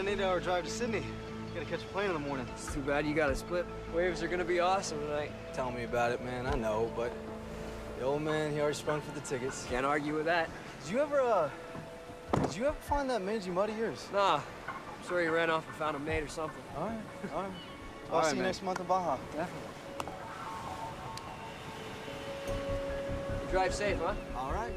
an 8-hour drive to Sydney. Gotta catch a plane in the morning. It's too bad you got to split. Waves are gonna be awesome tonight. Tell me about it, man. I know, but the old man, he already sprung for the tickets. Can't argue with that. Did you ever find that mangy mud of yours? Nah, I'm sure he ran off and found a mate or something. All right. All I'll right, see you man. next month in Baja. Definitely. Drive safe, huh? All right.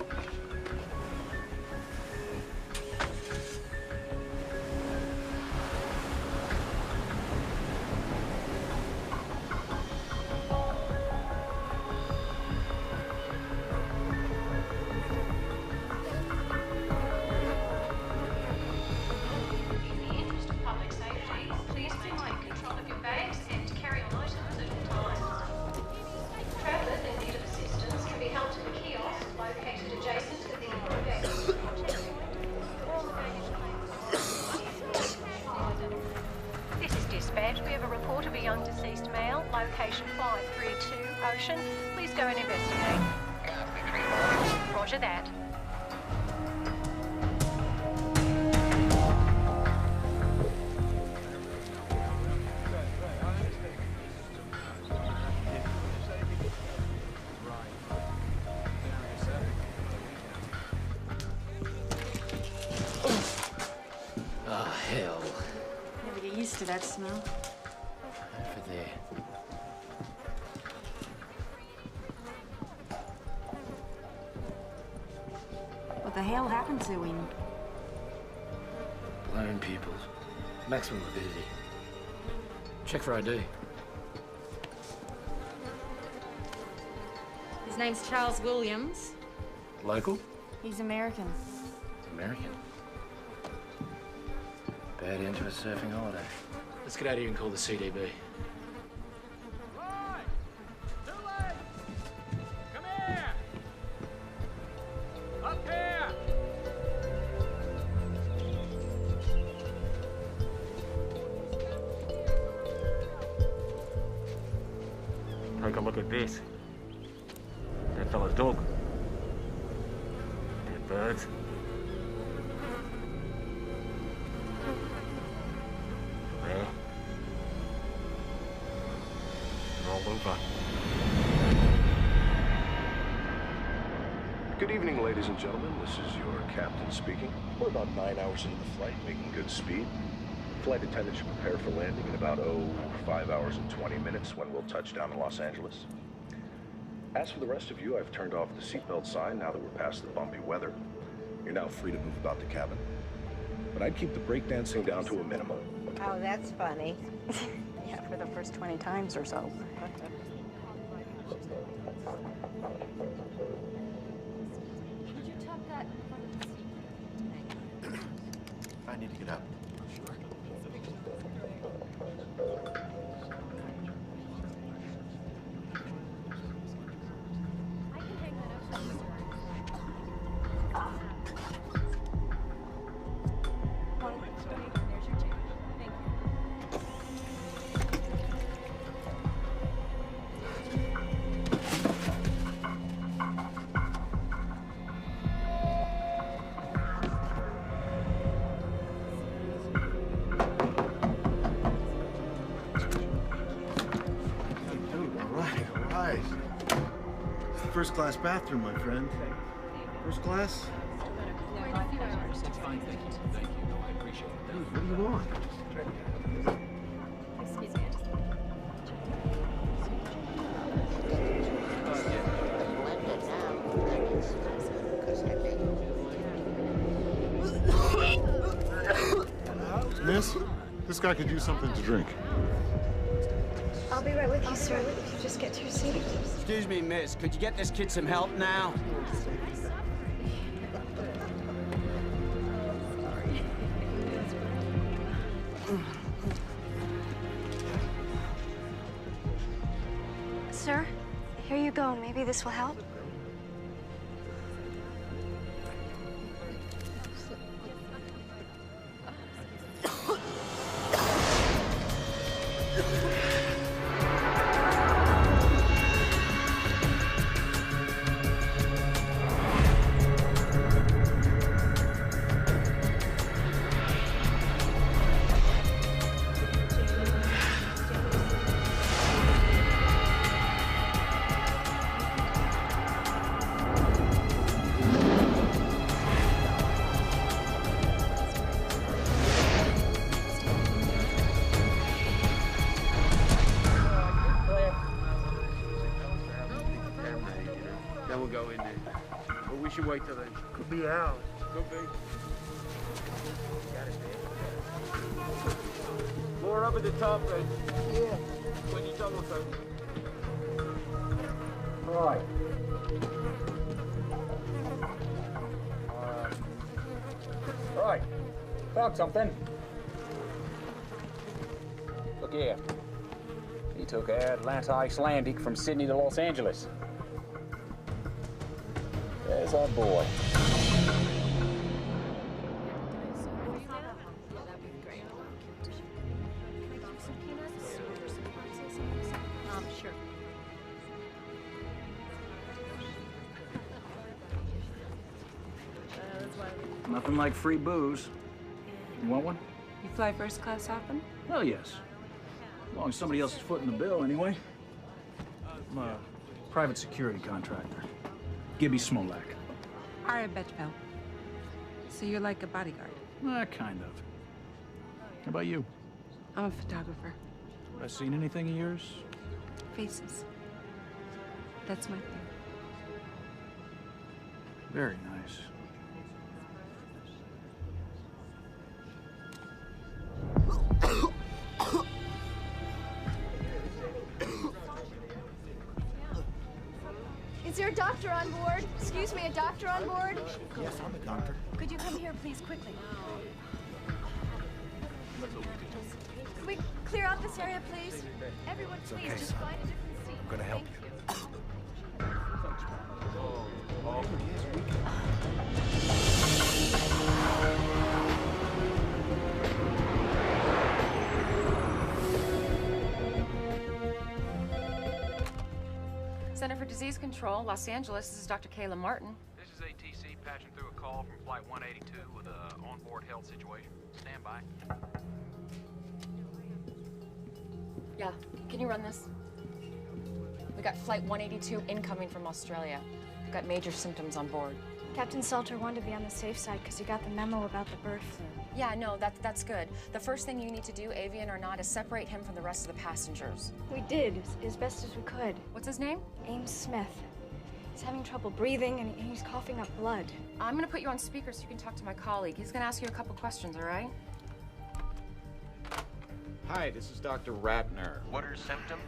We have a report of a young deceased male, location 532 Ocean. Please go and investigate. Roger that. Oh, hell. Never get used to that smell. Over there. What the hell happened to him? Blown pupils. Maximum avidity. Check for ID. His name's Charles Williams. Local? He's American. American. Bad end to a surfing holiday. Let's get out of here and call the CDB. Roy! Too late! Come here! Up here! Take a look at this. That fella's dog. Dead birds. There. All over. Good evening, ladies and gentlemen. This is your captain speaking. We're about 9 hours into the flight, making good speed. Flight attendant should prepare for landing in about, 5 hours and 20 minutes when we'll touch down in Los Angeles. As for the rest of you, I've turned off the seatbelt sign now that we're past the bumpy weather. You're now free to move about the cabin. But I'd keep the breakdancing down to a minimum. Oh, that's funny. Yeah, for the first 20 times or so. Could you tuck that in front of the seat? I need to get up. I can hang that up. There's your change. Thank you. First class bathroom, my friend. First class? It's fine, thank you. Thank you. No, I appreciate it. Dude, what do you want? Excuse me, Miss, this guy could use something to drink. I'll be right with you, sir. If you just get to your seat. Excuse me, miss. Could you get this kid some help now? Sir, here you go. Maybe this will help. should wait till then. Could be hours. Could be. More up at the top, Red. Yeah. When you double time. Right. Right. Found something. Look here. He took Air Atlanta Icelandic from Sydney to Los Angeles. There's our boy. Sure. Nothing like free booze. You want one? You fly first class often? Well, yes. As long as somebody else is footing the bill, anyway. I'm a private security contractor. Gibby Smolak. I bet, pal. So you're like a bodyguard? Kind of. How about you? I'm a photographer. Have I seen anything of yours? Faces. That's my thing. Very nice. Is there a doctor on board? Excuse me, a doctor on board? Yes, I'm a doctor. Could you come here, please, quickly? Can we clear out this area, please? Everyone, please, okay, just son. find a different seat. I'm gonna help Thank Center for Disease Control, Los Angeles. This is Dr. Kayla Martin. This is ATC patching through a call from Flight 182 with an onboard health situation. Stand by. Yeah, can you run this? We got Flight 182 incoming from Australia. We've got major symptoms on board. Captain Salter wanted to be on the safe side because he got the memo about the bird flu. Yeah, no, that's good. The first thing you need to do, avian or not, is separate him from the rest of the passengers. We did, as best as we could. What's his name? Ames Smith. He's having trouble breathing and he's coughing up blood. I'm gonna put you on speaker so you can talk to my colleague. He's gonna ask you a couple questions, all right? Hi, this is Dr. Ratner. What are his symptoms?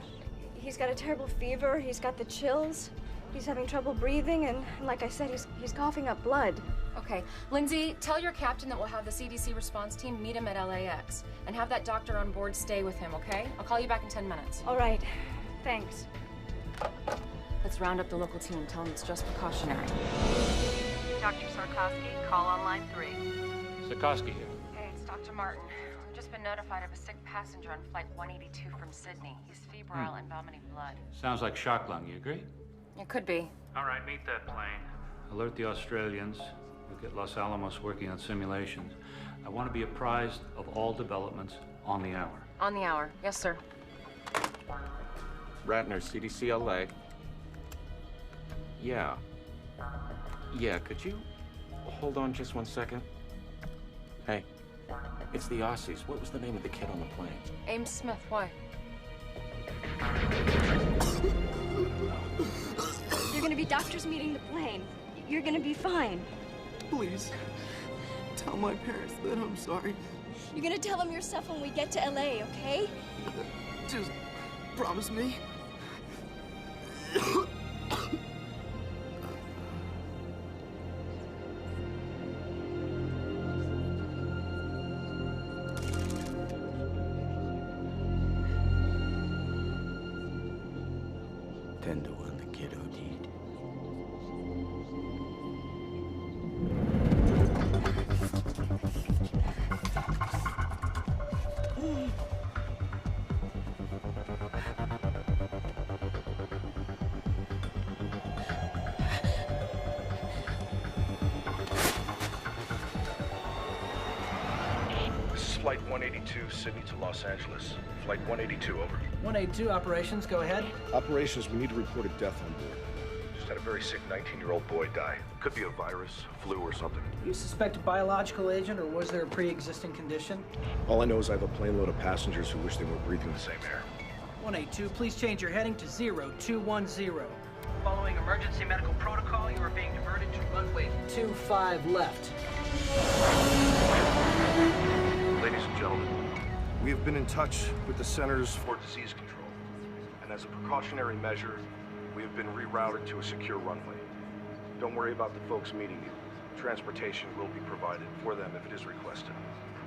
He's got a terrible fever, he's got the chills, he's having trouble breathing, and like I said, he's coughing up blood. Okay, Lindsay, tell your captain that we'll have the CDC response team meet him at LAX and have that doctor on board stay with him, okay? I'll call you back in 10 minutes. All right, thanks. Let's round up the local team. Tell them it's just precautionary. Dr. Sarkowski, call on line 3. Sikorsky here. Hey, it's Dr. Martin. We've just been notified of a sick passenger on Flight 182 from Sydney. He's febrile and vomiting blood. Sounds like shock lung, you agree? It could be. All right, meet that plane. Alert the Australians. We'll get Los Alamos working on simulations. I want to be apprised of all developments on the hour. On the hour. Yes, sir. Ratner, CDC LA. Yeah. Yeah, could you hold on just 1 second? Hey, it's the Aussies. What was the name of the kid on the plane? Ames Smith, why? You're gonna be doctors meeting the plane. You're gonna be fine. Please, tell my parents that I'm sorry. You're gonna tell them yourself when we get to LA, okay? Just promise me. Tender when the kid OD'd. This is Flight 182, Sydney to Los Angeles. Flight 182, over. 182 operations, go ahead. Operations, we need to report a death on board. Just had a very sick 19-year-old boy die. Could be a virus, flu, or something. You suspect a biological agent, or was there a pre-existing condition? All I know is I have a plane load of passengers who wish they were breathing the same air. 182, please change your heading to 0210. Following emergency medical protocol, you are being diverted to runway 25 left. Ladies and gentlemen, we have been in touch with the Centers for Disease Control, and as a precautionary measure, we have been rerouted to a secure runway. Don't worry about the folks meeting you. Transportation will be provided for them if it is requested.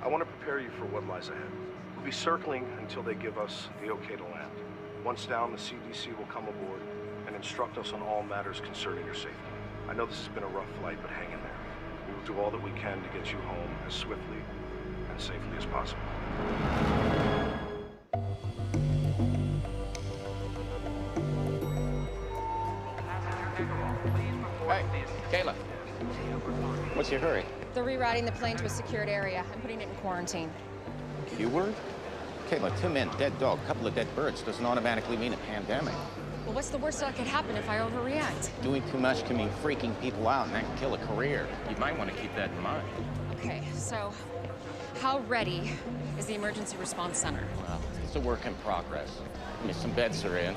I want to prepare you for what lies ahead. We'll be circling until they give us the okay to land. Once down, the CDC will come aboard and instruct us on all matters concerning your safety. I know this has been a rough flight, but hang in there. We will do all that we can to get you home as swiftly and safely as possible. Hey, Kayla. What's your hurry? They're rerouting the plane to a secured area. I'm putting it in quarantine. Q-word? Kayla, 2 men, dead dog, couple of dead birds doesn't automatically mean a pandemic. Well, what's the worst that could happen if I overreact? Doing too much can mean freaking people out, and that can kill a career. You might want to keep that in mind. Okay, so how ready is the emergency response center? Well, it's a work in progress. I mean, some beds are in.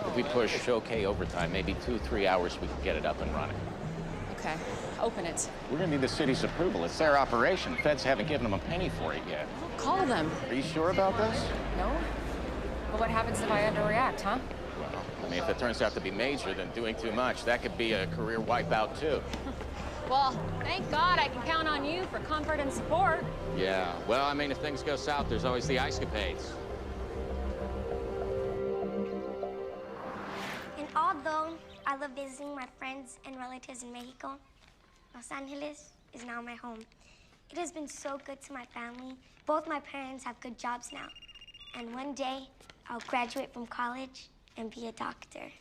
If we push okay overtime, maybe 2-3 hours, we can get it up and running. Okay, open it. We're gonna need the city's approval. It's their operation. Feds haven't given them a penny for it yet. Call them. Are you sure about this? No? But what happens if I underreact, huh? Well, I mean, if it turns out to be major, then doing too much, that could be a career wipeout, too. Well, thank God I can count on you for comfort and support. Yeah, well, I mean, if things go south, there's always the ice-capades. And although I love visiting my friends and relatives in Mexico, Los Angeles is now my home. It has been so good to my family. Both my parents have good jobs now. And one day, I'll graduate from college and be a doctor.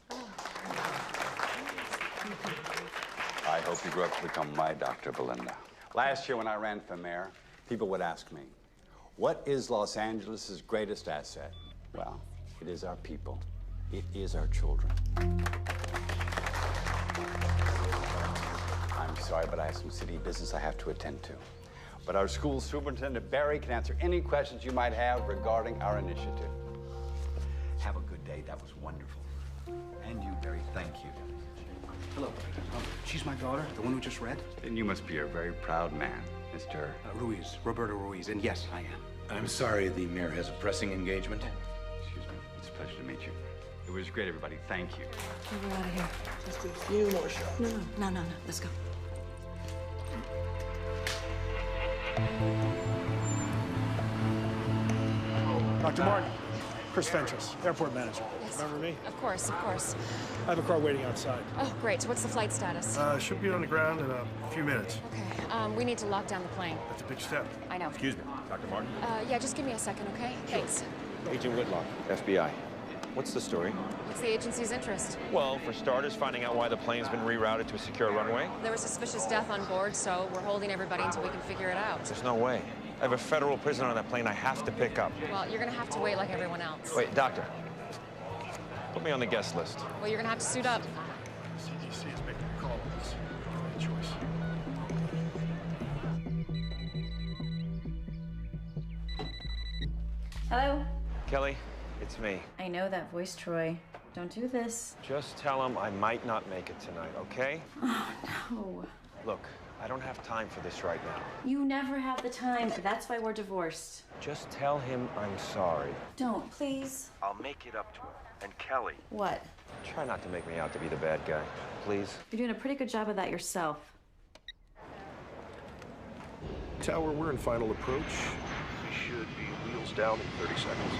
I hope you grow up to become my Dr. Belinda. Last year when I ran for mayor, people would ask me, what is Los Angeles' greatest asset? Well, it is our people. It is our children. I'm sorry, but I have some city business I have to attend to. But our school superintendent, Barry, can answer any questions you might have regarding our initiative. Have a good day. That was wonderful. And you, Barry, thank you. Hello. She's my daughter, the one who just read? Then you must be a very proud man, Mr. Ruiz, Roberto Ruiz, and yes, I am. I'm sorry, the mayor has a pressing engagement. Excuse me. It's a pleasure to meet you. It was great, everybody. Thank you. We're out of here. Just a few more shots. No. Let's go. Dr. Martin, Chris Fentress, airport manager. Yes. Remember me? Of course, of course. I have a car waiting outside. Oh, great. So what's the flight status? Should be on the ground in a few minutes. Okay. We need to lock down the plane. That's a big step. I know. Excuse me, Dr. Martin? Yeah, just give me a second, okay? Thanks. Agent Whitlock, FBI. What's the story? What's the agency's interest? Well, for starters, finding out why the plane's been rerouted to a secure runway. There was suspicious death on board, so we're holding everybody until we can figure it out. There's no way. I have a federal prisoner on that plane I have to pick up. Well, you're gonna have to wait like everyone else. Wait, doctor. Put me on the guest list. Well, you're gonna have to suit up. CDC is making a call on this. Right choice. Hello? Kelly, it's me. I know that voice, Troy. Don't do this. Just tell him I might not make it tonight, okay? Oh, no. Look, I don't have time for this right now. You never have the time. That's why we're divorced. Just tell him I'm sorry. Don't, please. I'll make it up to him. And Kelly. What? Try not to make me out to be the bad guy, please. You're doing a pretty good job of that yourself. Tower, we're in final approach. We should be wheels down in 30 seconds.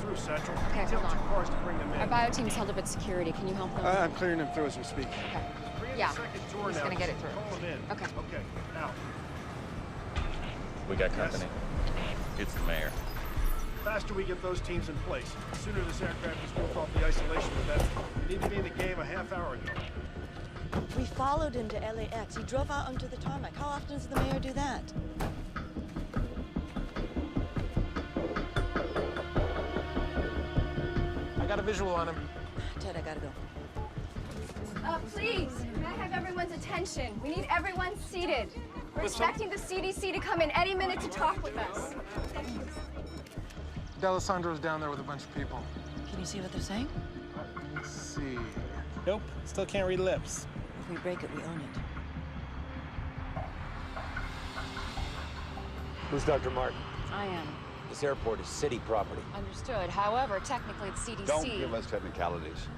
Through Central. Okay, Tell hold on. 2 cars to bring them in. Our bio team's held up at security. Can you help them? I'm clearing them through as we speak. Okay. Yeah. He's gonna get it through. Call them in. Okay. Okay. Now. We got company. It's the mayor. The faster we get those teams in place, the sooner this aircraft is moved off the isolation, the better. We need to be in the game a half hour ago. We followed him to LAX. He drove out onto the tarmac. How often does the mayor do that? I got a visual on him. Ted, I gotta go. Please, may I have everyone's attention? We need everyone seated. We're expecting the CDC to come in any minute to talk with us. Delasandro's down there with a bunch of people. Can you see what they're saying? Let's see. Nope, still can't read lips. If we break it, we own it. Who's Dr. Martin? I am. This airport is city property. Understood. However, technically it's CDC. Don't give us technicalities.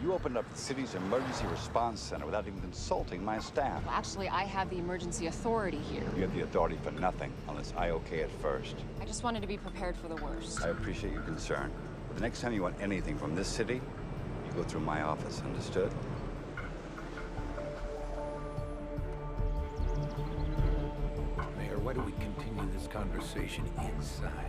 You opened up the city's emergency response center without even consulting my staff. Well, actually, I have the emergency authority here. You have the authority for nothing unless I okay it first. I just wanted to be prepared for the worst. I appreciate your concern. But the next time you want anything from this city, you go through my office, understood? Mayor, why don't we continue this conversation inside?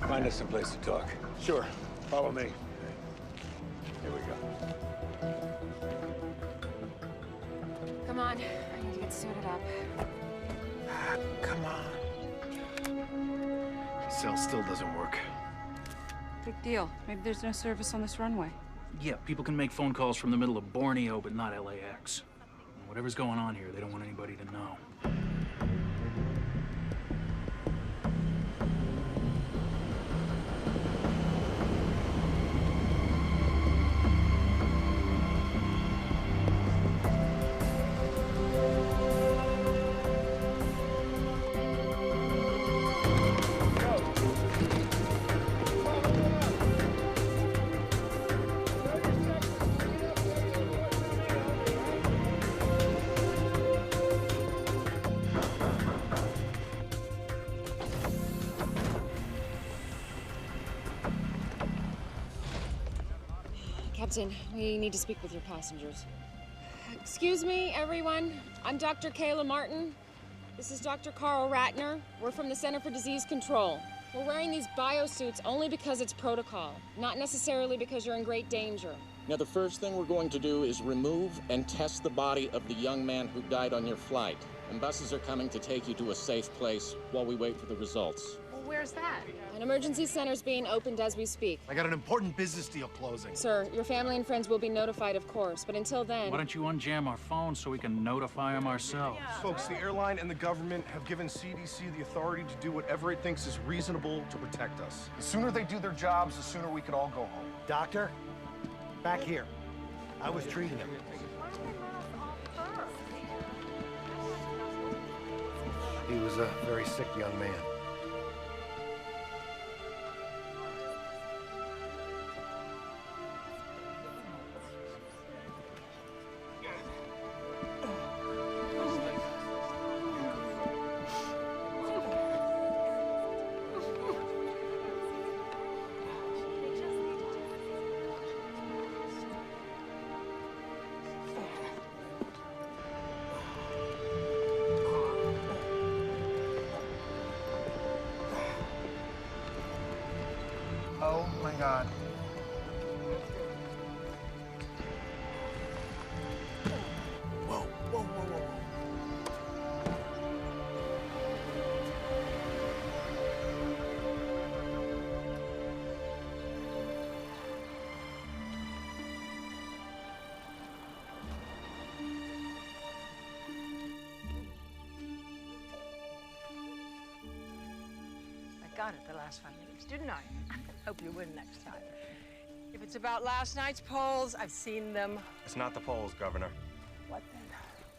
Find us some place to talk. Sure. Follow me. Here we go. Come on. I need to get suited up. Come on. Cell still doesn't work. Big deal. Maybe there's no service on this runway. Yeah, people can make phone calls from the middle of Borneo, but not LAX. Whatever's going on here, they don't want anybody to know. Captain, we need to speak with your passengers. Excuse me, everyone. I'm Dr. Kayla Martin. This is Dr. Carl Ratner. We're from the Center for Disease Control. We're wearing these biosuits only because it's protocol, not necessarily because you're in great danger. Now, the first thing we're going to do is remove and test the body of the young man who died on your flight. And buses are coming to take you to a safe place while we wait for the results. Well, where's that? An emergency center's being opened as we speak. I got an important business deal closing. Sir, your family and friends will be notified, of course, but until then... Why don't you unjam our phones so we can notify them ourselves? Folks, the airline and the government have given CDC the authority to do whatever it thinks is reasonable to protect us. The sooner they do their jobs, the sooner we can all go home. Doctor, back here. I was treating him. He was a very sick young man. Oh my God. Whoa, whoa, whoa, whoa, whoa. I got it the last 5 minutes, didn't I? Hope you win next time. If it's about last night's polls, I've seen them. It's not the polls, Governor. What then?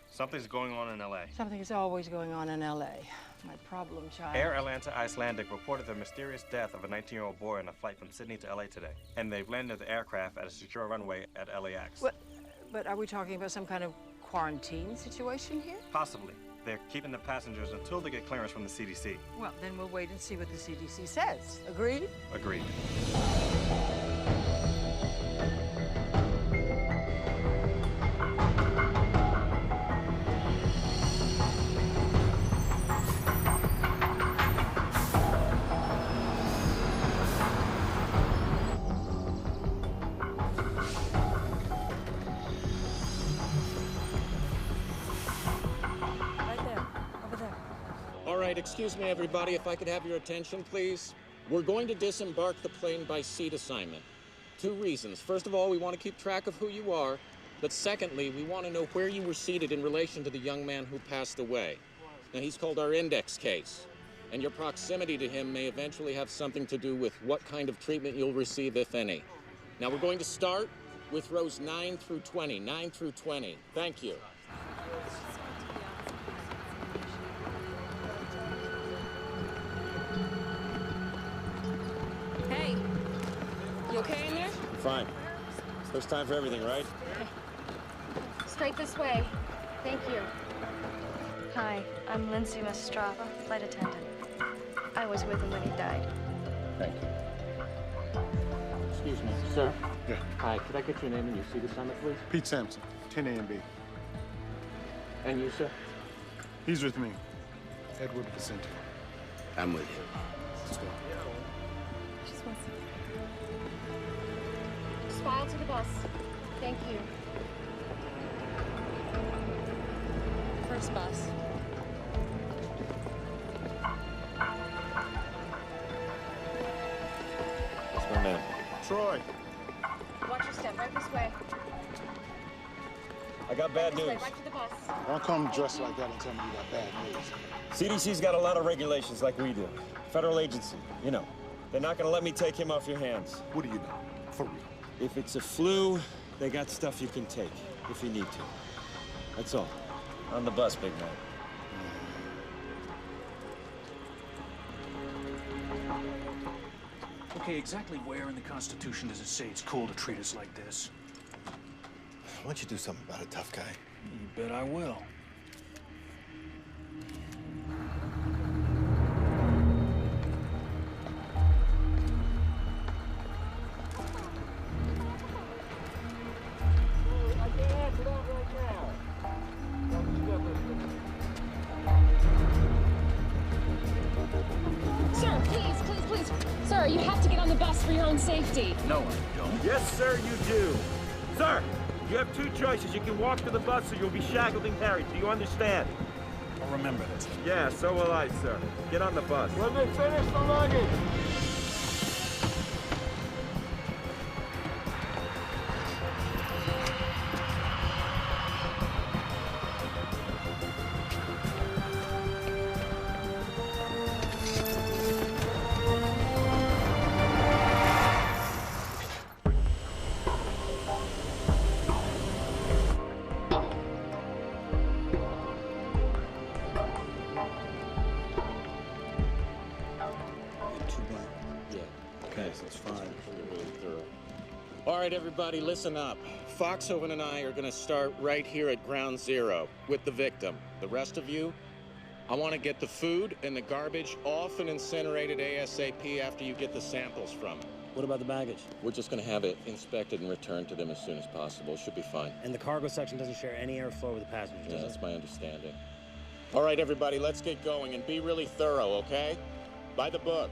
Something's going on in L.A. Something is always going on in L.A. My problem child. Air Atlanta Icelandic reported the mysterious death of a 19-year-old boy on a flight from Sydney to L.A. today. And they've landed the aircraft at a secure runway at LAX. But are we talking about some kind of quarantine situation here? Possibly. They're keeping the passengers until they get clearance from the CDC. Well, then we'll wait and see what the CDC says. Agreed? Agreed. right, excuse me, everybody, if I could have your attention, please. We're going to disembark the plane by seat assignment. 2 reasons. First of all, we want to keep track of who you are. But secondly, we want to know where you were seated in relation to the young man who passed away. Now, he's called our index case. And your proximity to him may eventually have something to do with what kind of treatment you'll receive, if any. Now, we're going to start with rows 9 through 20. 9 through 20. Thank you. Hey, you okay in there? Fine. First time for everything, right? Straight this way. Thank you. Hi, I'm Lindsay Mastrava, flight attendant. I was with him when he died. Thank you. Excuse me, sir. Yeah. Hi, could I get your name and your seat assignment, please? Pete Sampson, 10 A and B. And you, sir? He's with me. Edward Vicente. I'm with you. Let's go. Just file to the bus. Thank you. First bus. That's my man. Troy. Watch your step. Right this way. I got bad This way, news. right to the bus. Don't come dressed like that and tell me you got bad news. CDC's got a lot of regulations like we do. Federal agency, you know. They're not gonna let me take him off your hands. What do you know? For real. If it's a flu, they got stuff you can take, if you need to. That's all. On the bus, big man. Okay, exactly where in the Constitution does it say it's cool to treat us like this? Why don't you do something about it, tough guy? You bet I will. Sir, please, please, please. Sir, you have to get on the bus for your own safety. No, I don't. Yes, sir, you do. Sir, you have 2 choices. You can walk to the bus or you'll be shackled and carried. Do you understand? I'll remember this. Yeah, so will I, sir. Get on the bus. When they finish the luggage. All right, everybody, listen up. Foxhoven and I are going to start right here at ground zero with the victim. The rest of you, I want to get the food and the garbage off and incinerated ASAP after you get the samples from it. What about the baggage? We're just going to have it inspected and returned to them as soon as possible. Should be fine. And the cargo section doesn't share any airflow with the passengers, Yeah, does that's it? my understanding. All right, everybody, let's get going and be really thorough, okay? By the book.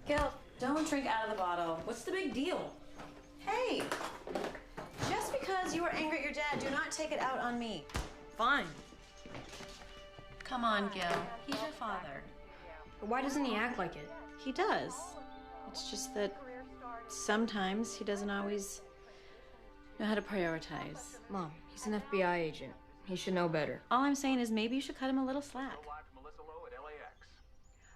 Gil, don't drink out of the bottle. What's the big deal? Hey, just because you were angry at your dad, do not take it out on me. Fine. Come on, Gil. He's your father. Why doesn't he act like it? He does. It's just that sometimes he doesn't always know how to prioritize. Mom, he's an FBI agent. He should know better. All I'm saying is maybe you should cut him a little slack.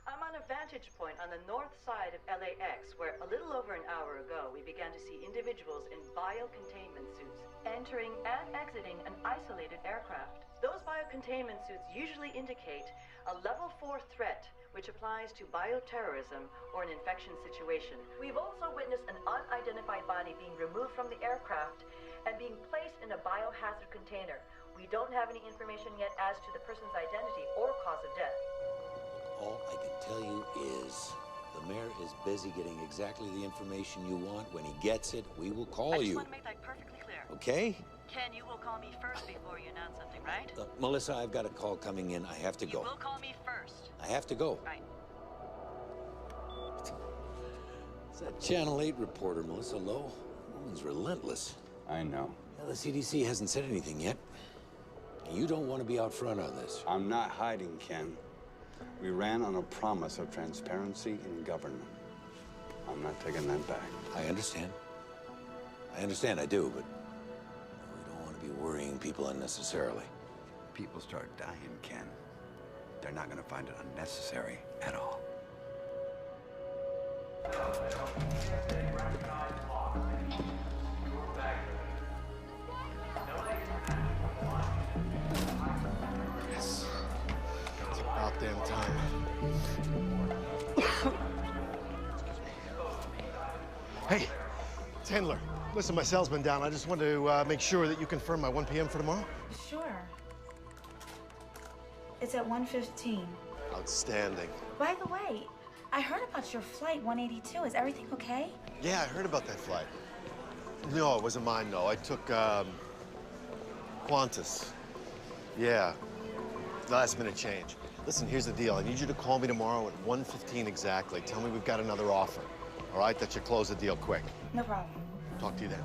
I'm on a vantage point on the north side of LAX, where a little over an hour ago, we began to see individuals in biocontainment suits entering and exiting an isolated aircraft. Those biocontainment suits usually indicate a level 4 threat, which applies to bioterrorism or an infection situation. We've also witnessed an unidentified body being removed from the aircraft and being placed in a biohazard container. We don't have any information yet as to the person's identity or cause of death. All I can tell you is the mayor is busy getting exactly the information you want. When he gets it, we will call you. I just want to make that perfectly clear. Okay? Ken, you will call me first before you announce something, right? Melissa, I've got a call coming in. I have to go. You will call me first. I have to go. Right. It's that Channel 8 reporter, Melissa Lowe. Woman's relentless. I know. Now, the CDC hasn't said anything yet. You don't want to be out front on this. I'm not hiding, Ken. We ran on a promise of transparency in government. I'm not taking that back. I understand. I do, but we don't want to be worrying people unnecessarily. People start dying, Ken. They're not going to find it unnecessary at all. Yes. It's about damn time. Hey, Tandler. Listen, my cell's been down. I just wanted to make sure that you confirm my 1 p.m. for tomorrow. Sure. It's at 1:15. Outstanding. By the way, I heard about your flight 182. Is everything okay? Yeah, I heard about that flight. No, it wasn't mine, though. I took, Qantas. Yeah. Last minute change. Listen, here's the deal. I need you to call me tomorrow at 1:15 exactly. Tell me we've got another offer. All right? That you close the deal quick. No problem. Talk to you then.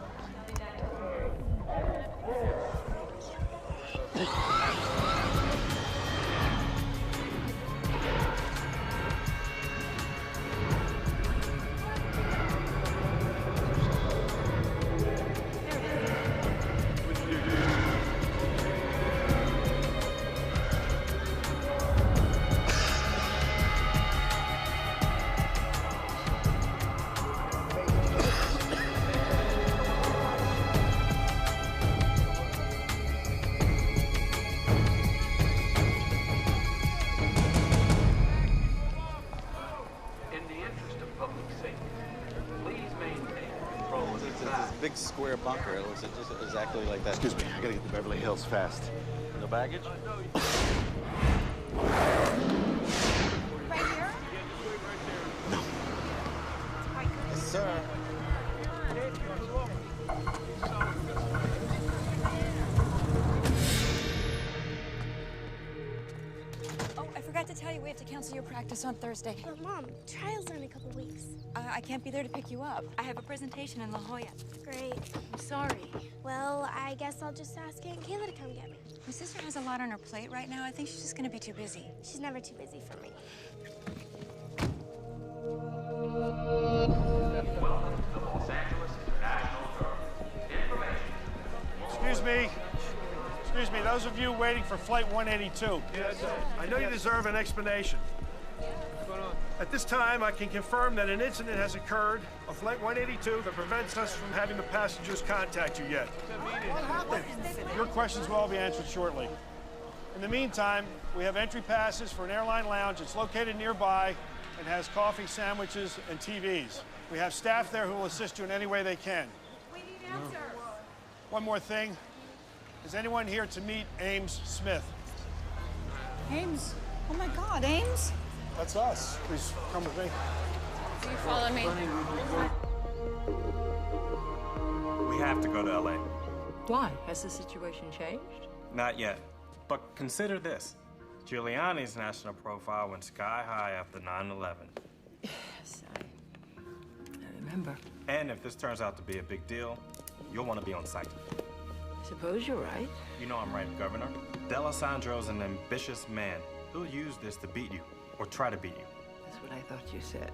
Big square bunker. It looks just exactly like that. Excuse me, I gotta get to Beverly Hills fast. No baggage? Right here? No. Yes, sir. Oh, I forgot to tell you we have to cancel your practice on Thursday. But Mom, trial's in a couple weeks. I can't be there to pick you up. I have a presentation in La Jolla. Great. I'm sorry. Well, I guess I'll just ask Aunt Kayla to come get me. My sister has a lot on her plate right now. I think she's just gonna be too busy. She's never too busy for me. Welcome to the Los Angeles International Terminal. Information. Excuse me, those of you waiting for Flight 182. Yes, I know you deserve an explanation. At this time, I can confirm that an incident has occurred on Flight 182 that prevents us from having the passengers contact you yet. What happened? Your questions will all be answered shortly. In the meantime, we have entry passes for an airline lounge. It's located nearby and has coffee, sandwiches, and TVs. We have staff there who will assist you in any way they can. We need answers. One more thing. Is anyone here to meet Ames Smith? Ames? Oh my God, Ames? That's us. Please come with me. Do you follow me? We have to go to LA. Why? Has the situation changed? Not yet. But consider this. Giuliani's national profile went sky high after 9/11. Yes, I remember. And if this turns out to be a big deal, you'll want to be on site. I suppose you're right. You know I'm right, Governor. Delasandro's an ambitious man. He'll use this to beat you, or try to beat you. That's what I thought you said.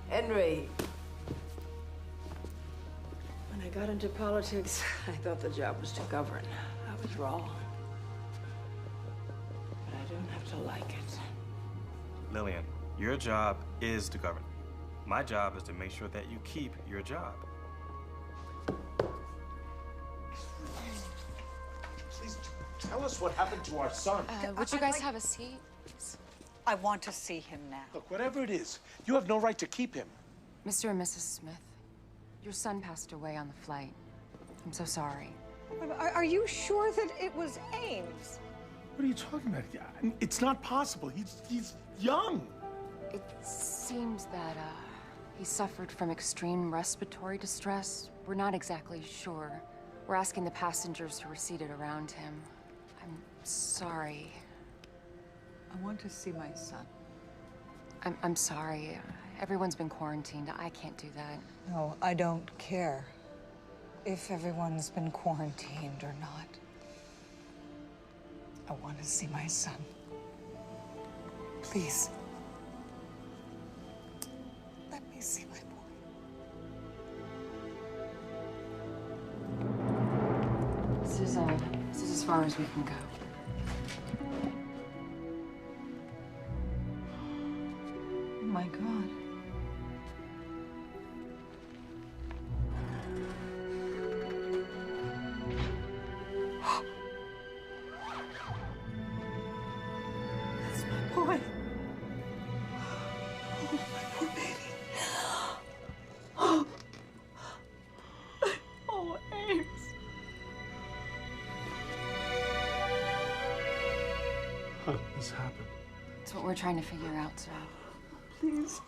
Henry. When I got into politics, I thought the job was to govern. I was wrong. But I don't have to like it. Lillian, your job is to govern. My job is to make sure that you keep your job. Please tell us what happened to our son. Would you guys have a seat? I want to see him now. Look, whatever it is, you have no right to keep him. Mr. and Mrs. Smith, your son passed away on the flight. I'm so sorry. Are you sure that it was Ames? What are you talking about? It's not possible. He's young. It seems that he suffered from extreme respiratory distress. We're not exactly sure. We're asking the passengers who were seated around him. I'm sorry. I want to see my son. I'm sorry. Everyone's been quarantined. I can't do that. No, I don't care if everyone's been quarantined or not. I want to see my son. Please. Let me see my boy. This is as far as we can go. Oh my God. That's my boy. Oh, my poor baby. Oh, Ames. How did this happen? It's what we're trying to figure out, sir. Please.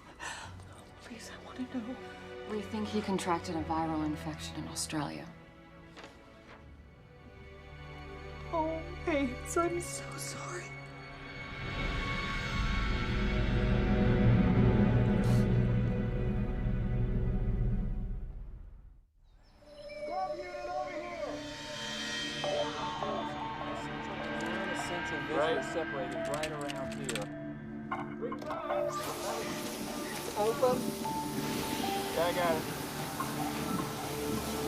Please, I want to know. We think he contracted a viral infection in Australia. Oh, Ames, I'm so sorry. Right. Separated right around here. Open. Yeah, I got it.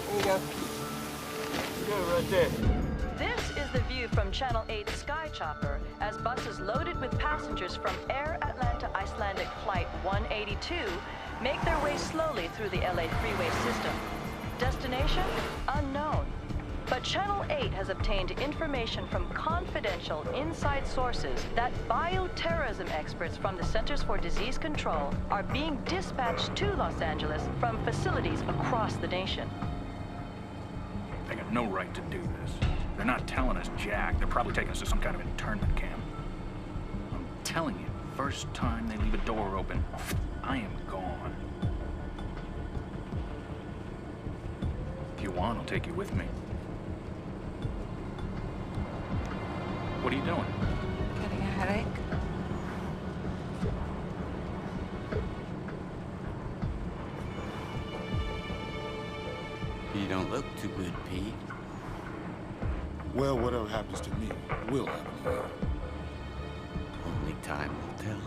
There you go. Good, right there. This is the view from Channel 8's Sky Chopper as buses loaded with passengers from Air Atlanta Icelandic Flight 182 make their way slowly through the LA freeway system. Destination? Unknown. But Channel 8 has obtained information from confidential inside sources that bioterrorism experts from the Centers for Disease Control are being dispatched to Los Angeles from facilities across the nation. They got no right to do this. They're not telling us jack. They're probably taking us to some kind of internment camp. I'm telling you, first time they leave a door open, I am gone. If you want, I'll take you with me. What are you doing? Getting a headache. You don't look too good, Pete. Well, whatever happens to me will happen to you. Only time will tell.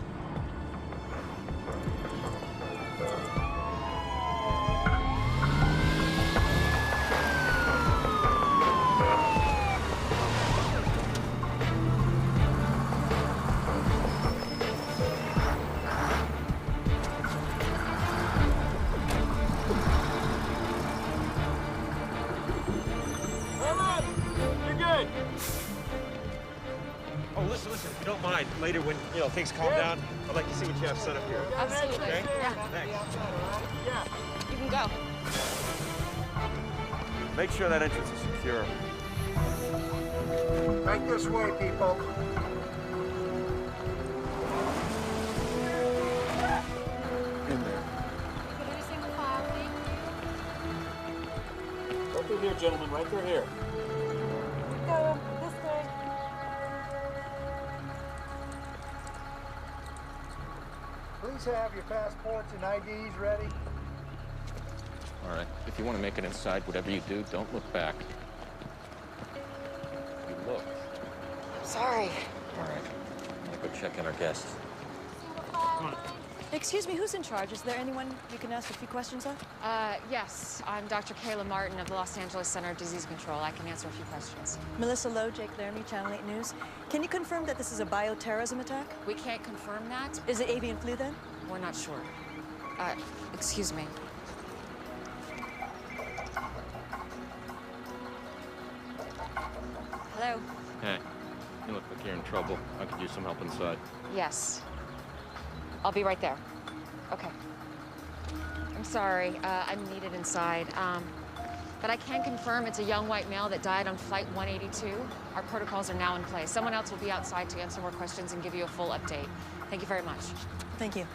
Later, when things calm down, I'd like to see what you have set up here. Absolutely. Okay? Yeah. Thanks. You can go. Make sure that entrance is secure. Right this way, people. In there. Right through here, gentlemen. Right through here. Go this way. Please have your passports and IDs ready. All right. If you want to make it inside, whatever you do, don't look back. You look. Sorry. All right. I'm gonna go check in our guests. Come on. Excuse me, who's in charge? Is there anyone you can ask a few questions of? Yes. I'm Dr. Kayla Martin of the Los Angeles Center of Disease Control. I can answer a few questions. Melissa Lowe, Jake Laramie, Channel 8 News. Can you confirm that this is a bioterrorism attack? We can't confirm that. Is it avian flu then? We're not sure. Excuse me. Hello? Hey, you look like you're in trouble. I could use some help inside. Yes. I'll be right there. Okay. I'm sorry. I'm needed inside. But I can confirm it's a young white male that died on Flight 182. Our protocols are now in place. Someone else will be outside to answer more questions and give you a full update. Thank you very much. Thank you.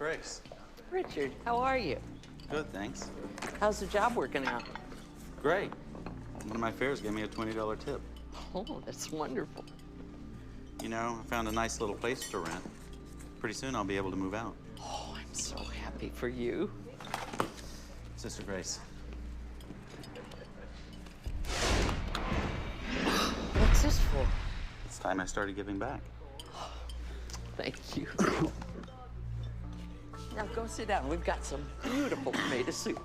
Grace. Richard, how are you? Good, thanks. How's the job working out? Great. One of my fares gave me a $20 tip. Oh, that's wonderful. You know, I found a nice little place to rent. Pretty soon I'll be able to move out. Oh, I'm so happy for you. Sister Grace. What's this for? It's time I started giving back. Thank you. Now go sit down. We've got some beautiful tomato soup.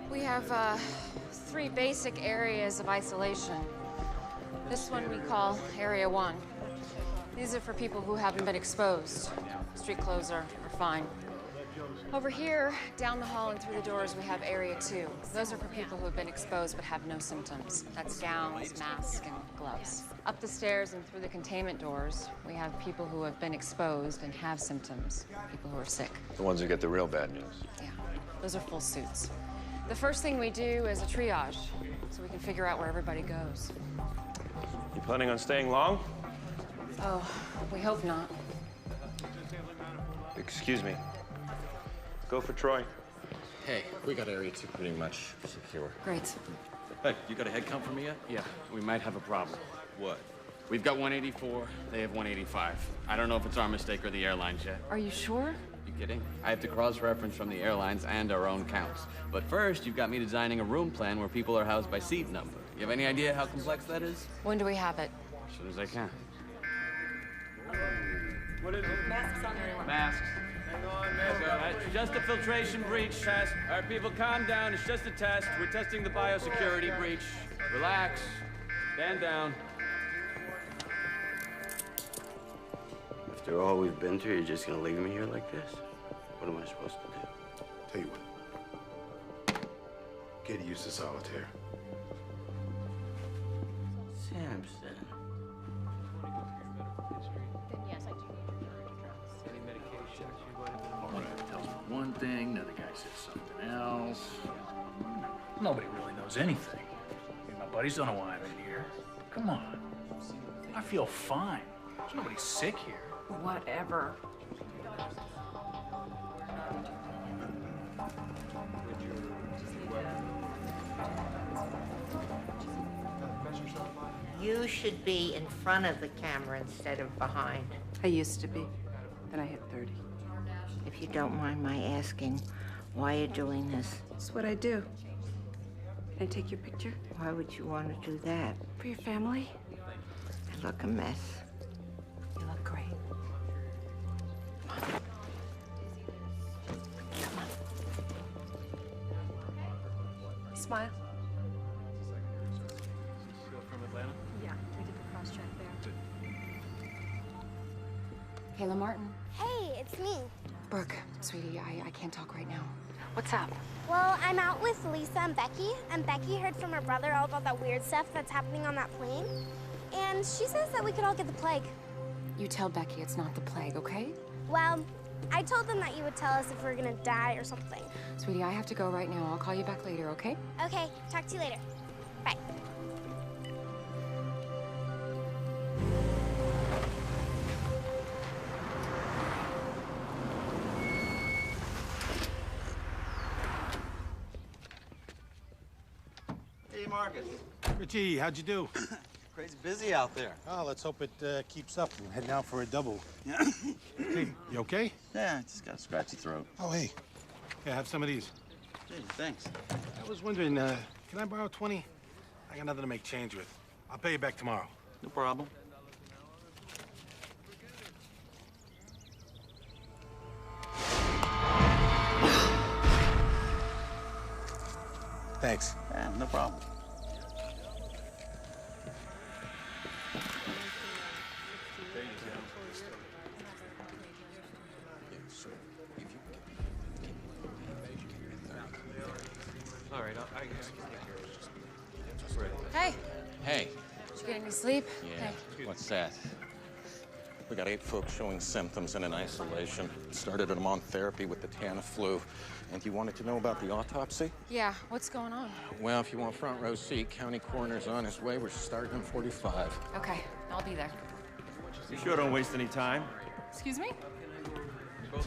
We have 3 basic areas of isolation. This one we call Area 1. These are for people who haven't been exposed. Street clothes are fine. Over here, down the hall and through the doors, we have Area 2. Those are for people who have been exposed but have no symptoms. That's gowns, masks, and gloves. Up the stairs and through the containment doors, we have people who have been exposed and have symptoms, people who are sick. The ones who get the real bad news. Yeah, those are full suits. The first thing we do is a triage, so we can figure out where everybody goes. You planning on staying long? Oh, we hope not. Excuse me. Go for Troy. Hey, we got Area 2 pretty much secure. Great. Hey, you got a head count for me yet? Yeah, we might have a problem. What? We've got 184, they have 185. I don't know if it's our mistake or the airlines yet. Are you sure? You kidding? I have to cross-reference from the airlines and our own counts. But first, you've got me designing a room plan where people are housed by seat number. You have any idea how complex that is? When do we have it? As soon as I can. What is it? Masks on everyone. Masks. Hang on, masks. It's just a filtration breach test. All right, people, calm down. It's just a test. We're testing the biosecurity breach. Relax. Stand down. After all we've been through, you're just gonna leave me here like this? What am I supposed to do? Tell you what. Get used to solitaire. Samson. Yes, I do need your address. Any medication? One guy tells me one thing, another guy says something else. Nobody really knows anything. I mean, my buddies don't know why I'm in here. Come on. I feel fine. There's nobody sick here. Whatever. You should be in front of the camera instead of behind. I used to be. Then I hit 30. If you don't mind my asking, why you're doing this? It's what I do. Can I take your picture? Why would you want to do that? For your family? I look a mess. You look great. Smile. From Atlanta? Yeah, we did the cross-check there. Kayla Martin. Hey, it's me. Brooke, sweetie, I can't talk right now. What's up? Well, I'm out with Lisa and Becky heard from her brother all about that weird stuff that's happening on that plane. And she says that we could all get the plague. You tell Becky it's not the plague, okay? Well, I told them that you would tell us if we're gonna die or something. Sweetie, I have to go right now. I'll call you back later, okay? Okay, talk to you later. Bye. Hey, Marcus. Richie, how'd you do? Crazy busy out there. Oh, let's hope it keeps up. I'm heading out for a double. Hey, you okay? Yeah, I just got a scratchy throat. Oh, hey. Yeah, have some of these. Hey, thanks. I was wondering, can I borrow 20? I got nothing to make change with. I'll pay you back tomorrow. No problem. Thanks. Yeah, no problem. All right, I guess. Hey. Hey, you get any sleep? Yeah. What's that? We got 8 folks showing symptoms and in isolation. Started them on therapy with the Tamiflu. And you wanted to know about the autopsy? Yeah, what's going on? Well, if you want front row seat, county coroner's on his way. We're starting in 45. Okay, I'll be there. You sure don't waste any time? Excuse me?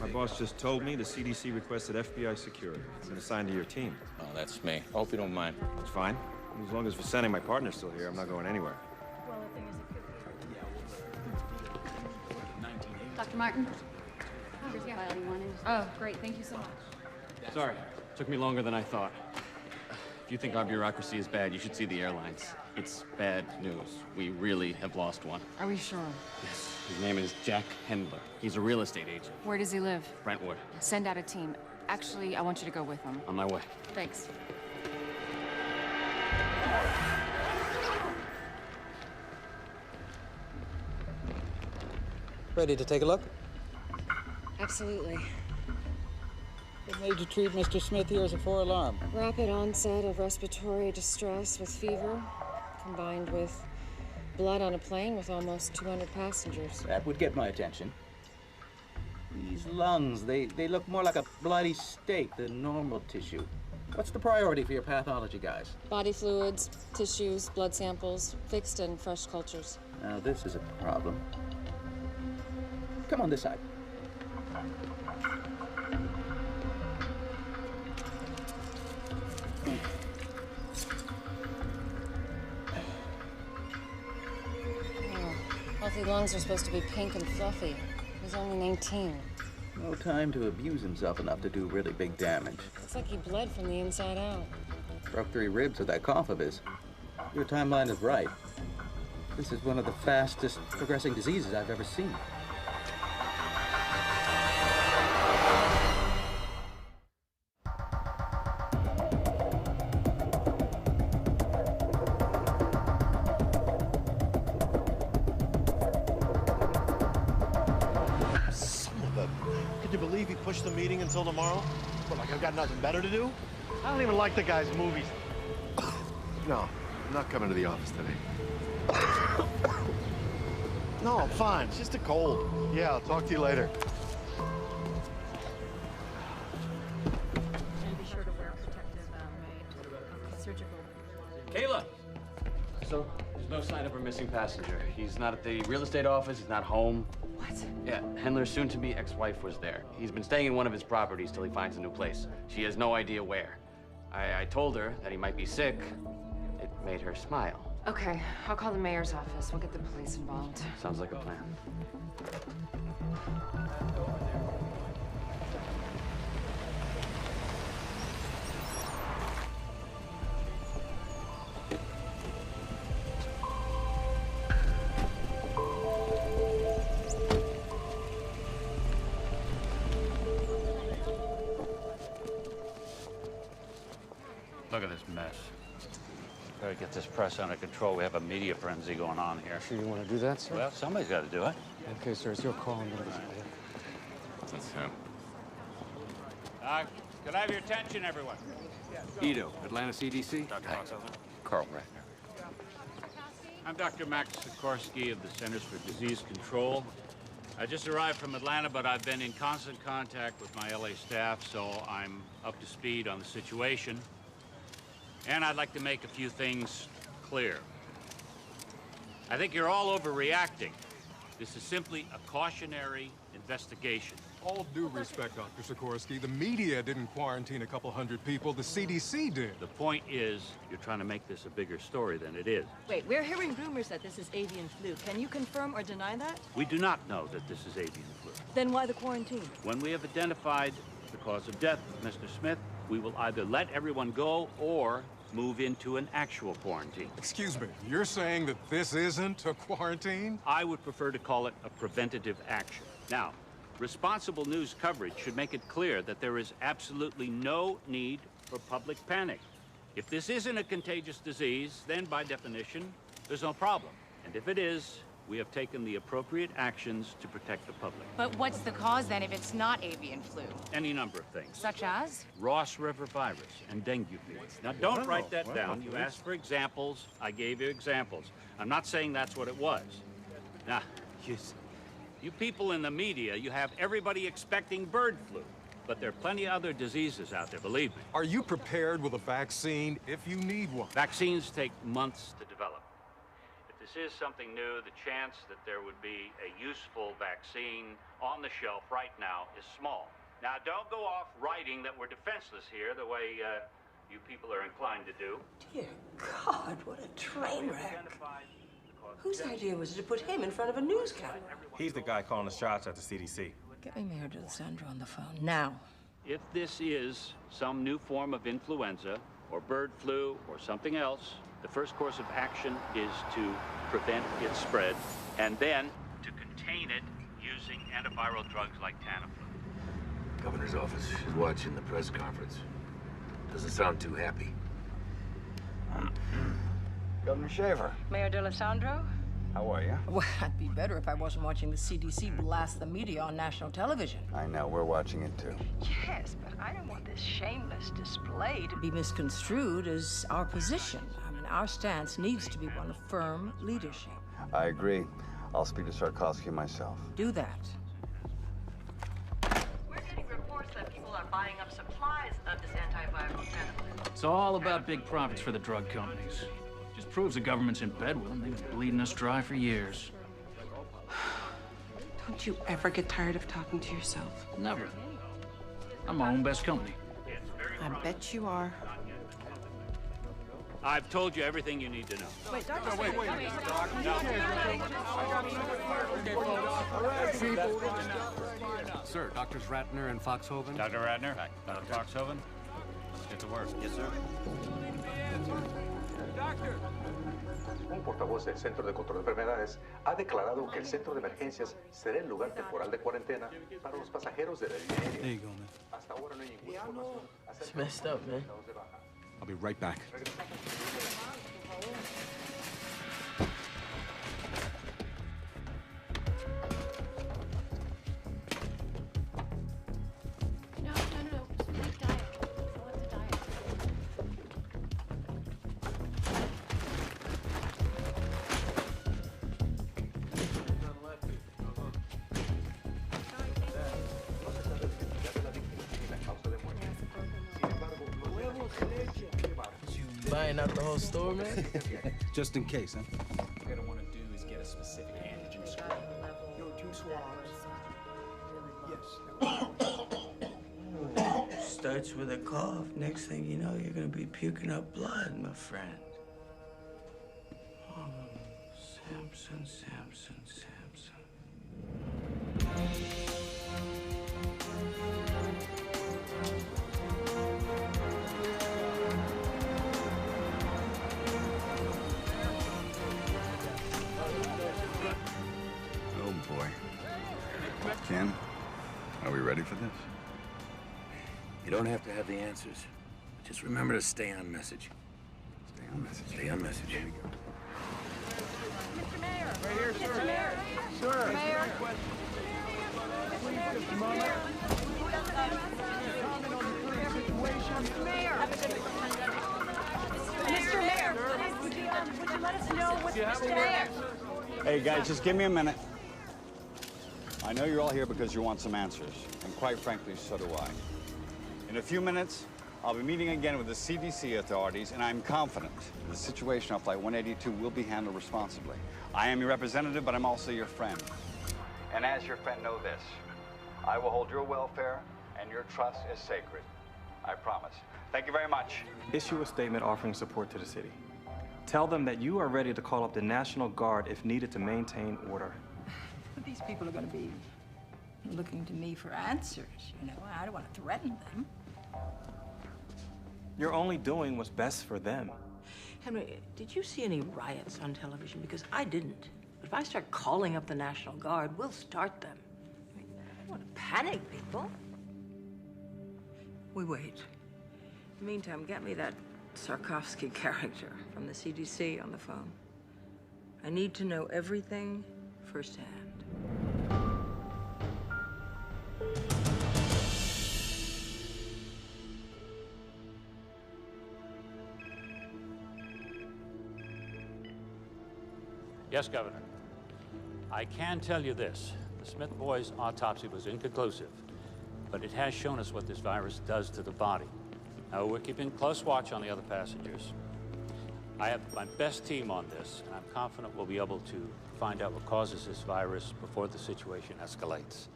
My boss just told me the CDC requested FBI security. It's been assigned to your team. Oh, that's me. Hope you don't mind. It's fine. As long as Vincent, my partner's still here, I'm not going anywhere. Dr. Martin? Here's the file you wanted. Oh, great. Thank you so much. Sorry, took me longer than I thought. If you think our bureaucracy is bad, you should see the airlines. It's bad news. We really have lost one. Are we sure? Yes. His name is Jack Hendler. He's a real estate agent. Where does he live? Brentwood. Send out a team. Actually, I want you to go with him. On my way. Thanks. Ready to take a look? Absolutely. What made you treat Mr. Smith here as a 4-alarm? Rapid onset of respiratory distress with fever, combined with blood on a plane with almost 200 passengers. That would get my attention. These lungs, they look more like a bloody steak than normal tissue. What's the priority for your pathology guys? Body fluids, tissues, blood samples, fixed and fresh cultures. Now this is a problem. Come on this side. Healthy lungs are supposed to be pink and fluffy. He's only 19. No time to abuse himself enough to do really big damage. Looks like he bled from the inside out. Broke 3 ribs with that cough of his. Your timeline is right. This is one of the fastest progressing diseases I've ever seen. Push the meeting until tomorrow? What, like I've got nothing better to do? I don't even like the guy's movies. No, I'm not coming to the office today. No, I'm fine. It's just a cold. Yeah, I'll talk to you later. And be sure to wear protective surgical. Kayla! So, there's no sign of her missing passenger. He's not at the real estate office, he's not home. What? Yeah, Hendler's soon-to-be ex-wife was there. He's been staying in one of his properties till he finds a new place. She has no idea where. I told her that he might be sick. It made her smile. Okay, I'll call the mayor's office. We'll get the police involved. Sounds like a plan. Look at this mess. Gotta get this press under control. We have a media frenzy going on here. Sure you want to do that, sir? Well, somebody's got to do it. Okay, sir, it's your call. That's him. Could I have your attention, everyone? Ito, Atlanta CDC. Carl Ratner. I'm Dr. Max Sikorsky of the Centers for Disease Control. I just arrived from Atlanta, but I've been in constant contact with my LA staff, so I'm up to speed on the situation. And I'd like to make a few things clear. I think you're all overreacting. This is simply a cautionary investigation. All due respect, Dr. Sikorsky, the media didn't quarantine a couple hundred people, the CDC did. The point is, you're trying to make this a bigger story than it is. Wait, we're hearing rumors that this is avian flu. Can you confirm or deny that? We do not know that this is avian flu. Then why the quarantine? When we have identified the cause of death of Mr. Smith, we will either let everyone go or move into an actual quarantine. Excuse me, you're saying that this isn't a quarantine? I would prefer to call it a preventative action. Now, responsible news coverage should make it clear that there is absolutely no need for public panic. If this isn't a contagious disease, then by definition, there's no problem. And if it is, we have taken the appropriate actions to protect the public. But what's the cause then if it's not avian flu? Any number of things. Such as? Ross River virus and dengue fever. Now, don't write that down. You asked for examples. I gave you examples. I'm not saying that's what it was. Now, you people in the media, you have everybody expecting bird flu. But there are plenty of other diseases out there, believe me. Are you prepared with a vaccine if you need one? Vaccines take months to develop. If this is something new, the chance that there would be a useful vaccine on the shelf right now is small. Now, don't go off writing that we're defenseless here the way you people are inclined to do. Dear God, what a train wreck. Whose idea was it to put him in front of a news camera? He's the guy calling the shots at the CDC. Get me Mayor Delasandro on the phone, now. If this is some new form of influenza, or bird flu, or something else, the first course of action is to prevent its spread, and then to contain it using antiviral drugs like Tamiflu. Governor's office is watching the press conference. Doesn't sound too happy. Governor Shaver. Mayor Delasandro? How are you? Well, I'd be better if I wasn't watching the CDC blast the media on national television. I know, we're watching it too. Yes, but I don't want this shameless display to be misconstrued as our position. I mean, our stance needs to be one of firm leadership. I agree. I'll speak to Sarkowski myself. Do that. We're getting reports that people are buying up supplies of this antiviral Tamiflu. It's all about big profits for the drug companies. Just proves the government's in bed with them. They've been bleeding us dry for years. Don't you ever get tired of talking to yourself? Never. I'm my own best company. I bet you are. I've told you everything you need to know. Wait, Doctor, wait. Sir, Doctors Ratner and Foxhoven. Dr. Ratner? Dr. Foxhoven? Let's get to work. Yes, sir. Un portavoz del Centro de Control de Enfermedades ha declarado que el centro de emergencias será el lugar temporal de cuarentena para los pasajeros de la línea aérea. There you go, man. Hasta ahora no hay ninguna información acerca It's messed up, man. I'll be right back. No. Leave diet. I want the diet. Buying out the whole store, man? Just in case, huh? What you're gonna want to do is get a specific antigen score. Your 2 swabs. Yes. Starts with a cough. Next thing you know, you're gonna be puking up blood, my friend. Oh, Samson. Oh boy. Ken, are we ready for this? You don't have to have the answers. Just remember to stay on message. Stay on message. Stay on message. Here we go. Mr. Mayor! Right here, sir. Mr. Mayor! Sir. Mayor! Mr. Mayor! Would you let us know what's Mr. Mayor? Hey guys, just give me a minute. I know you're all here because you want some answers, and quite frankly, so do I. In a few minutes, I'll be meeting again with the CDC authorities, and I'm confident the situation on Flight 182 will be handled responsibly. I am your representative, but I'm also your friend. And as your friend, know this. I will hold your welfare, and your trust is sacred. I promise. Thank you very much. Issue a statement offering support to the city. Tell them that you are ready to call up the National Guard if needed to maintain order. These people are going to be looking to me for answers, you know. I don't want to threaten them. You're only doing what's best for them. Henry, did you see any riots on television? Because I didn't. But if I start calling up the National Guard, we'll start them. I don't want to panic people. We wait. In the meantime, get me that Sarkowski character from the CDC on the phone. I need to know everything firsthand. Yes, Governor. I can tell you this. The Smith boys' autopsy was inconclusive, but it has shown us what this virus does to the body. Now, we're keeping close watch on the other passengers. I have my best team on this, and I'm confident we'll be able to find out what causes this virus before the situation escalates.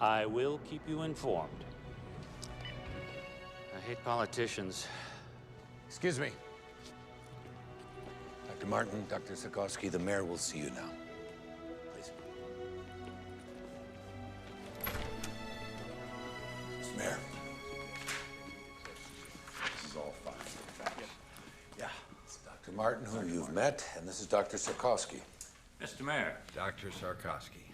I will keep you informed. I hate politicians. Excuse me. Dr. Martin, Dr. Sikorsky, the mayor will see you now. Please. Mr. Mayor. This is all fine. Yeah. It's Dr. Martin, who you've met, and this is Dr. Sikorsky. Mr. Mayor. Dr. Sikorsky.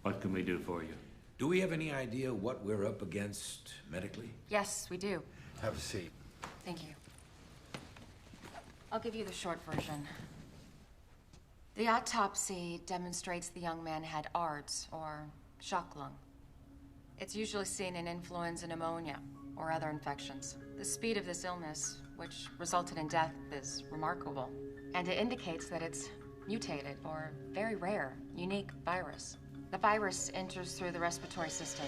What can we do for you? Do we have any idea what we're up against medically? Yes, we do. Have a seat. Thank you. I'll give you the short version. The autopsy demonstrates the young man had ARDS, or shock lung. It's usually seen in influenza pneumonia or other infections. The speed of this illness, which resulted in death, is remarkable. And it indicates that it's mutated or very rare, unique virus. The virus enters through the respiratory system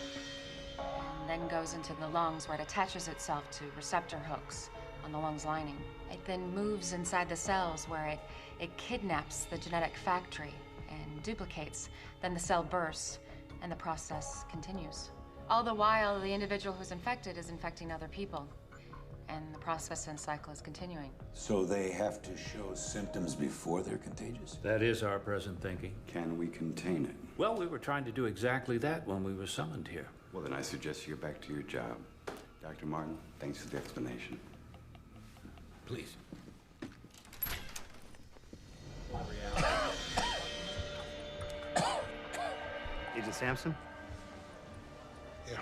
and then goes into the lungs, where it attaches itself to receptor hooks on the lungs lining. It then moves inside the cells, where it kidnaps the genetic factory and duplicates. Then the cell bursts and the process continues. All the while, the individual who's infected is infecting other people, and the process and cycle is continuing. So they have to show symptoms before they're contagious? That is our present thinking. Can we contain it? Well, we were trying to do exactly that when we were summoned here. Well, then I suggest you get back to your job. Dr. Martin, thanks for the explanation. Please. Agent Sampson? Yeah.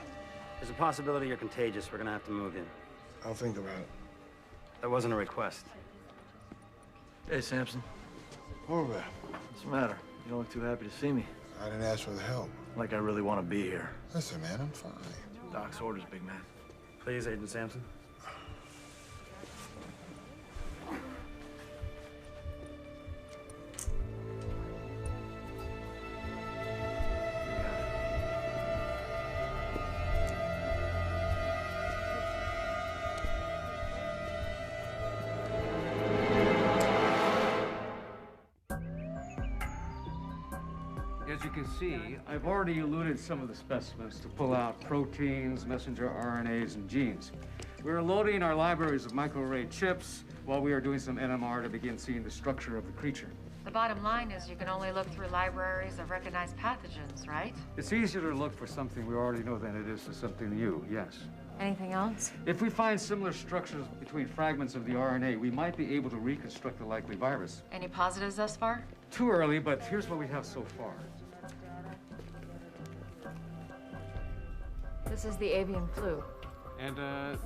There's a possibility you're contagious. We're gonna have to move in. I'll think about it. That wasn't a request. Hey, Sampson. Over. What's the matter? You don't look too happy to see me. I didn't ask for the help. Like I really want to be here. Listen, man, I'm fine. Doc's orders, big man. Please, Agent Sampson. As you can see, I've already eluted some of the specimens to pull out proteins, messenger RNAs, and genes. We're loading our libraries of microarray chips while we are doing some NMR to begin seeing the structure of the creature. The bottom line is you can only look through libraries of recognized pathogens, right? It's easier to look for something we already know than it is for something new, yes. Anything else? If we find similar structures between fragments of the RNA, we might be able to reconstruct the likely virus. Any positives thus far? Too early, but here's what we have so far. This is the avian flu. And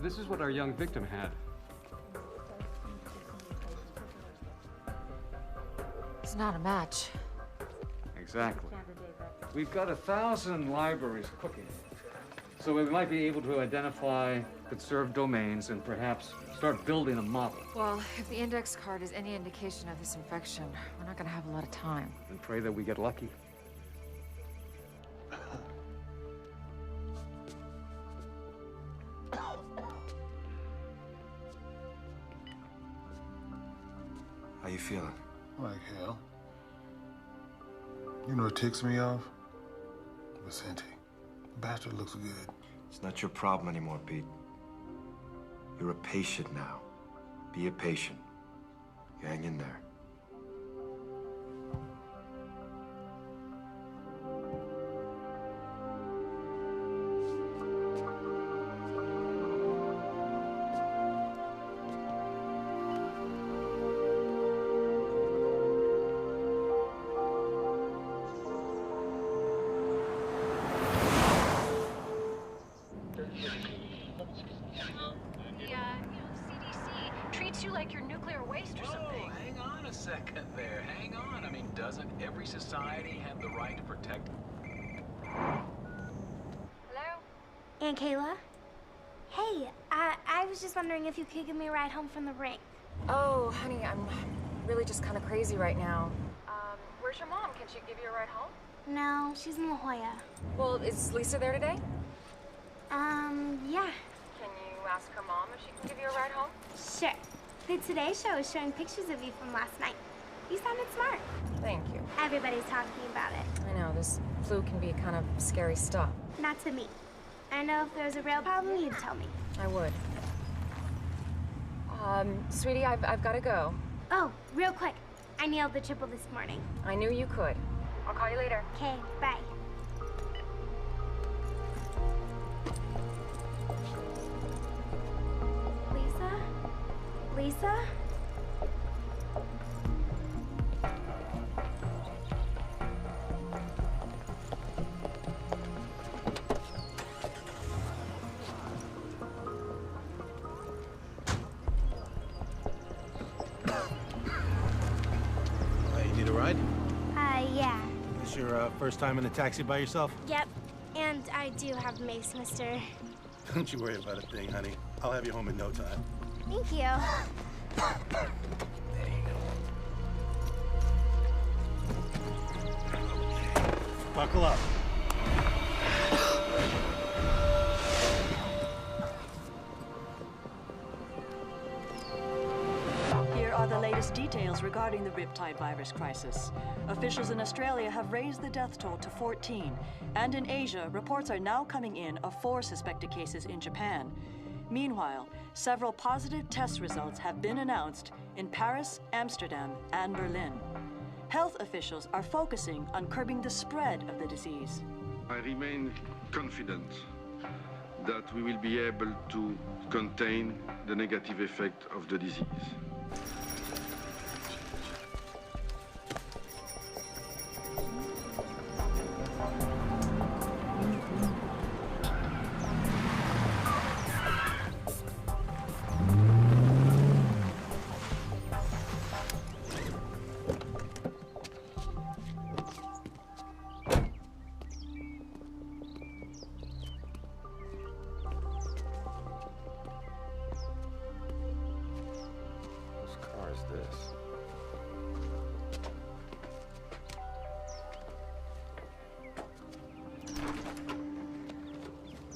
this is what our young victim had. It's not a match. Exactly. We've got 1,000 libraries cooking. So we might be able to identify conserved domains and perhaps start building a model. Well, if the index card is any indication of this infection, we're not gonna have a lot of time. And pray that we get lucky. How you feeling? Like hell. You know what ticks me off? Vicente. The bastard looks good. It's not your problem anymore, Pete. You're a patient now. Be a patient. You hang in there. doesn't every society have the right to protect? Hello? Aunt Kayla? Hey, I was just wondering if you could give me a ride home from the rink. Oh, honey, I'm really just kind of crazy right now. Where's your mom? Can she give you a ride home? No, she's in La Jolla. Well, is Lisa there today? Yeah. Can you ask her mom if she can give you a ride home? Sure. The Today Show is showing pictures of you from last night. You sounded smart. Thank you. Everybody's talking about it. I know, this flu can be kind of scary stuff. Not to me. I know if there was a real problem, you'd tell me. I would. Sweetie, I've got to go. Oh, real quick. I nailed the triple this morning. I knew you could. I'll call you later. Okay, bye. Lisa? You need a ride? Yeah. This your first time in a taxi by yourself? Yep. And I do have mace, mister. Don't you worry about a thing, honey. I'll have you home in no time. Thank you. Buckle up. Here are the latest details regarding the Riptide virus crisis. Officials in Australia have raised the death toll to 14, and in Asia, reports are now coming in of 4 suspected cases in Japan. Meanwhile, several positive test results have been announced in Paris, Amsterdam, and Berlin. Health officials are focusing on curbing the spread of the disease. I remain confident that we will be able to contain the negative effect of the disease.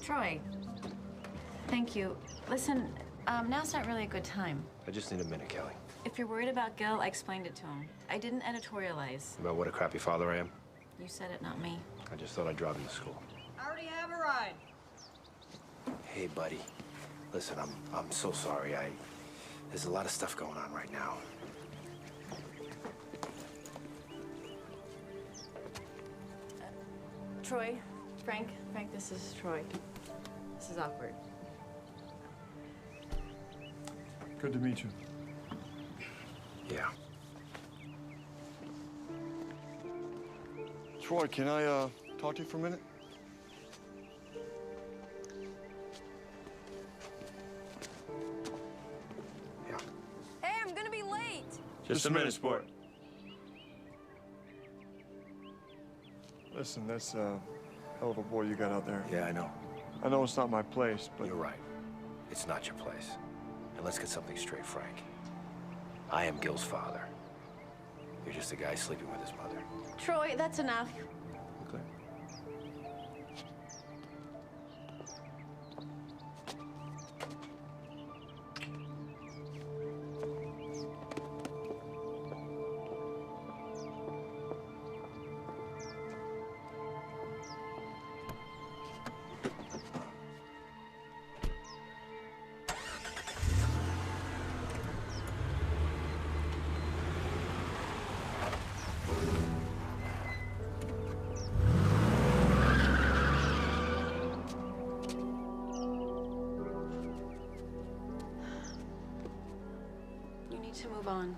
Troy, thank you. Listen, now's not really a good time. I just need a minute, Kelly. If you're worried about Gil, I explained it to him. I didn't editorialize. About what a crappy father I am? You said it, not me. I just thought I'd drive him to school. I already have a ride. Hey, buddy. Listen, I'm so sorry. There's a lot of stuff going on right now. Troy, Frank, this is Troy. This is awkward. Good to meet you. Yeah. Troy, can I talk to you for a minute? Yeah. Hey, I'm gonna be late. Just a minute, sport. Listen, that's a hell of a boy you got out there. Yeah, I know. I know it's not my place, but... You're right. It's not your place. And let's get something straight, Frank. I am Gil's father. You're just a guy sleeping with his mother. Troy, that's enough. Okay. To move on.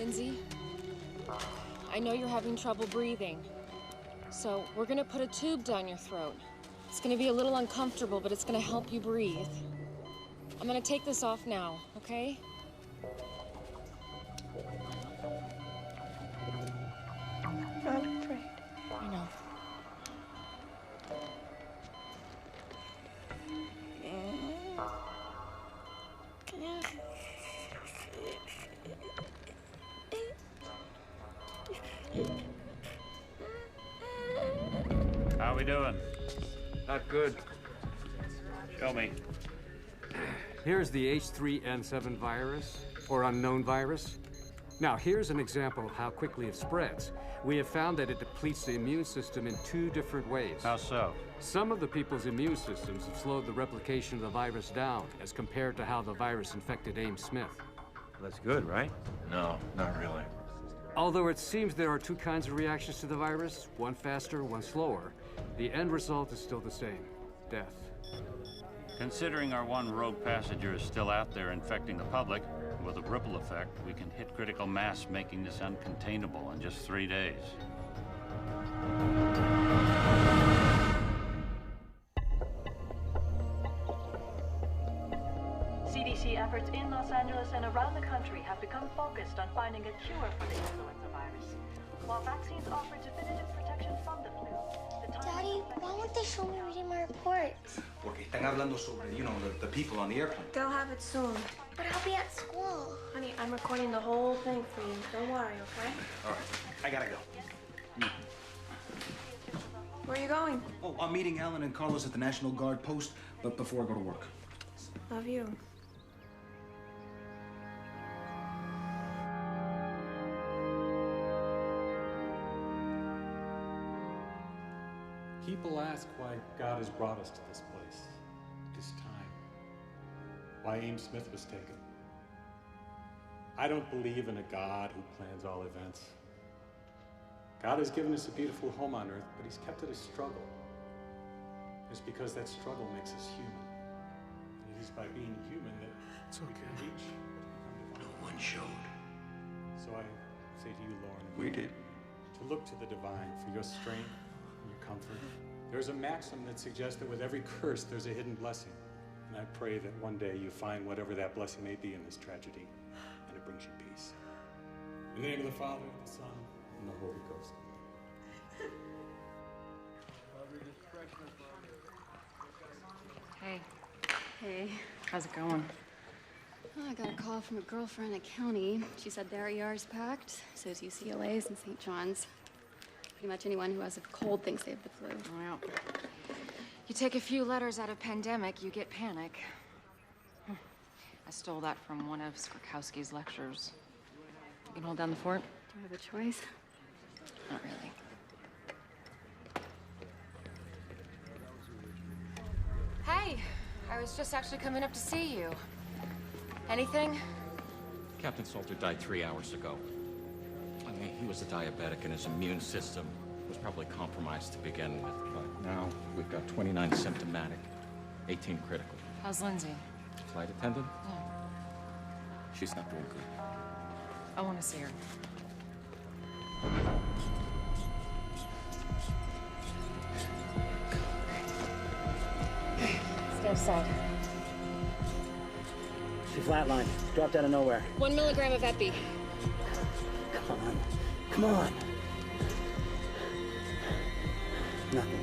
Lindsay, I know you're having trouble breathing. So we're gonna put a tube down your throat. It's gonna be a little uncomfortable, but it's gonna help you breathe. I'm gonna take this off now, okay? I'm not afraid. I know. How we doing? Not good. Show me. Here's the H3N7 virus, or unknown virus. Now, here's an example of how quickly it spreads. We have found that it depletes the immune system in 2 different ways. How so? Some of the people's immune systems have slowed the replication of the virus down as compared to how the virus infected Ames Smith. That's good, right? No, not really. Although it seems there are 2 kinds of reactions to the virus, one faster, one slower, the end result is still the same: death. Considering our one rogue passenger is still out there infecting the public, with a ripple effect, we can hit critical mass, making this uncontainable in just 3 days. CDC efforts in Los Angeles and around the country have become focused on finding a cure for the influenza virus. While vaccines offer definitive protection from the flu, the time... Daddy, why won't they show me reading my reports? Porque están hablando sobre, the people on the airplane. They'll have it soon. But I'll be at school. Honey, I'm recording the whole thing for you. Don't worry, okay? All right, I gotta go. Where are you going? Oh, I'm meeting Alan and Carlos at the National Guard post, but before I go to work. Love you. People ask why God has brought us to this place, this time. Why Ames Smith was taken. I don't believe in a God who plans all events. God has given us a beautiful home on earth, but he's kept it a struggle. It's because that struggle makes us human. And it is by being human that we can reach. No one showed. So I say to you, Lauren, We did. to look to the divine for your strength and your comfort. There's a maxim that suggests that with every curse, there's a hidden blessing. And I pray that one day you find whatever that blessing may be in this tragedy, and it brings you peace. In the name of the Father, the Son, and the Holy Ghost. Hey. Hey. How's it going? Oh, I got a call from a girlfriend at county. She said their ER's packed, so's UCLA's and St. John's. Pretty much anyone who has a cold thinks they have the flu. Well, you take a few letters out of pandemic, you get panic. I stole that from one of Skrzykowski's lectures. You can hold down the fort? Do I have a choice? Not really. Hey, I was just actually coming up to see you. Anything? Captain Salter died 3 hours ago. I mean, he was a diabetic and his immune system was probably compromised to begin with. But now we've got 29 symptomatic, 18 critical. How's Lindsay? Flight attendant? Yeah. She's not doing good. I want to see her. Stay aside. She flatlined. Dropped out of nowhere. 1 milligram of epi. Come on. Come on. Nothing.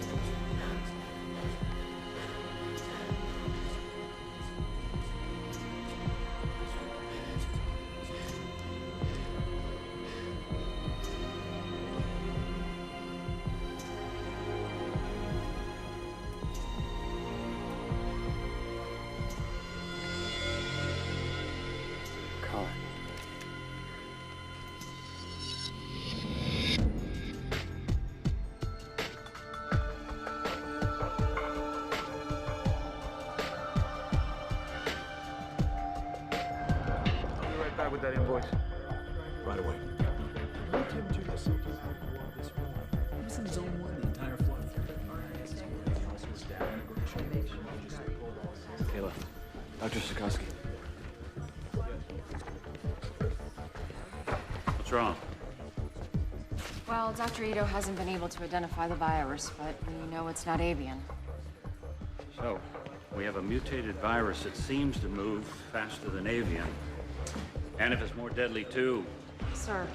With that invoice. Right away. I was in zone 1 the entire flight. Kayla, Dr. What's wrong? Well, Dr. Ito hasn't been able to identify the virus, but we know it's not avian. So, we have a mutated virus that seems to move faster than avian. And if it's more deadly, too. Sir,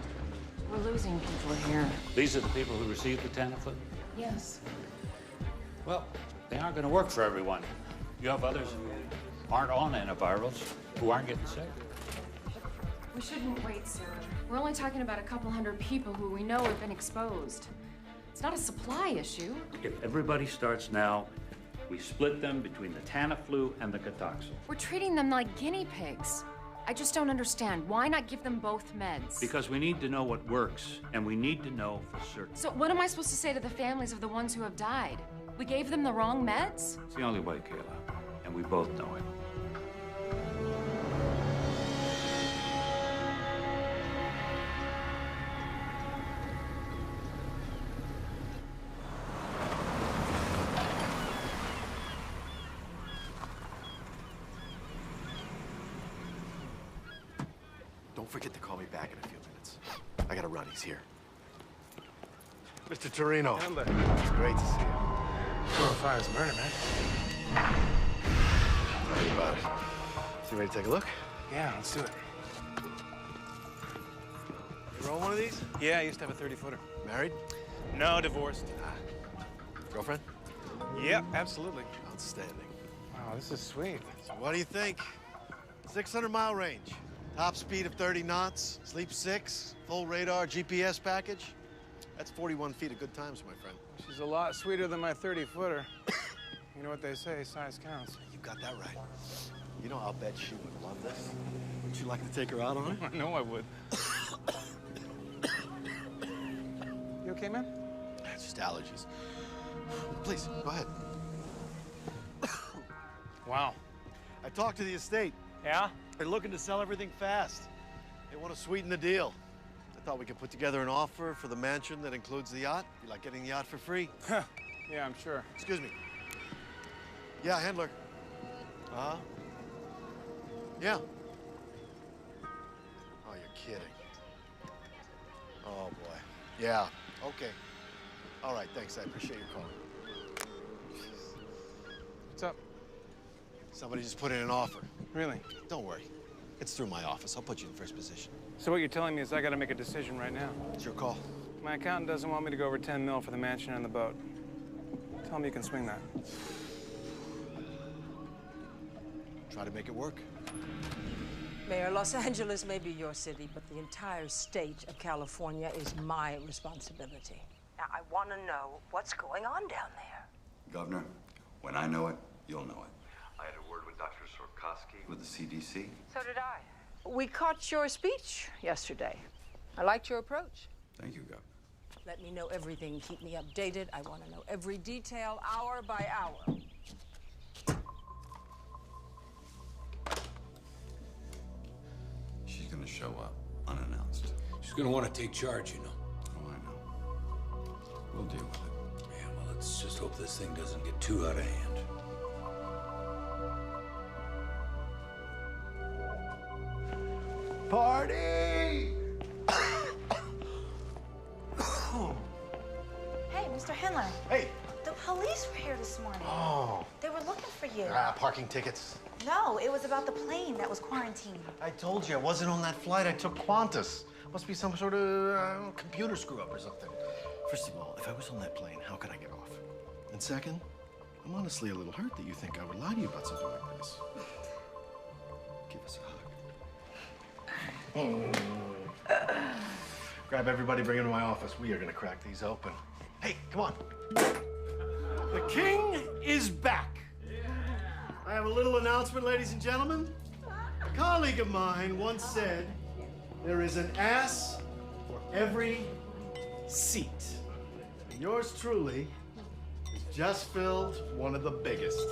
we're losing people here. These are the people who received the Tamiflu? Yes. Well, they aren't going to work for everyone. You have others who aren't on antivirals, who aren't getting sick. We shouldn't wait, sir. We're only talking about a couple hundred people who we know have been exposed. It's not a supply issue. If everybody starts now, we split them between the Tamiflu and the Cotoxil. We're treating them like guinea pigs. I just don't understand. Why not give them both meds? Because we need to know what works, and we need to know for certain. So what am I supposed to say to the families of the ones who have died? We gave them the wrong meds? It's the only way, Kayla, and we both know it. Don't forget to call me back in a few minutes. I gotta run, he's here. Mr. Torino. It's great to see you. 405 is murder, man. Tell you about it. So you ready to take a look? Yeah, let's do it. You roll one of these? Yeah, I used to have a 30-footer. Married? No, divorced. Girlfriend? Yep, absolutely. Outstanding. Wow, this is sweet. So what do you think? 600-mile range. Top speed of 30 knots, sleep 6, full radar, GPS package. That's 41 feet of good times, my friend. She's a lot sweeter than my 30-footer. You know what they say, size counts. You got that right. You know, I'll bet she would love this. Wouldn't you like to take her out on it? I know I would. You okay, man? It's just allergies. Please, go ahead. Wow. I talked to the estate. Yeah? They're looking to sell everything fast. They want to sweeten the deal. I thought we could put together an offer for the mansion that includes the yacht. Be like getting the yacht for free. Yeah, I'm sure. Excuse me. Yeah, handler. Uh-huh. Yeah. Oh, you're kidding. Oh, boy. Yeah, okay. All right, thanks. I appreciate your call. What's up? Somebody just put in an offer. Really? Don't worry. It's through my office. I'll put you in first position. So what you're telling me is I gotta make a decision right now. It's your call. My accountant doesn't want me to go over 10 mil for the mansion and the boat. Tell me you can swing that. Try to make it work. Mayor, Los Angeles may be your city, but the entire state of California is my responsibility. Now, I want to know what's going on down there. Governor, when I know it, you'll know it. I had a word with Dr. Sorkowski with the CDC. So did I. We caught your speech yesterday. I liked your approach. Thank you, Governor. Let me know everything. Keep me updated. I want to know every detail, hour by hour. She's gonna show up unannounced. She's gonna want to take charge, you know. Oh, I know. We'll deal with it. Yeah, well, let's just hope this thing doesn't get too out of hand. Party! Hey, Mr. Handler. Hey. The police were here this morning. Oh. They were looking for you. Parking tickets. No, it was about the plane that was quarantined. I told you, I wasn't on that flight. I took Qantas. Must be some sort of computer screw-up or something. First of all, if I was on that plane, how could I get off? And second, I'm honestly a little hurt that you think I would lie to you about something like this. Give us a hug. Grab everybody, bring them to my office. We are gonna crack these open. Hey, come on. The king is back. I have a little announcement, ladies and gentlemen. A colleague of mine once said, there is an ass for every seat. And yours truly has just filled one of the biggest.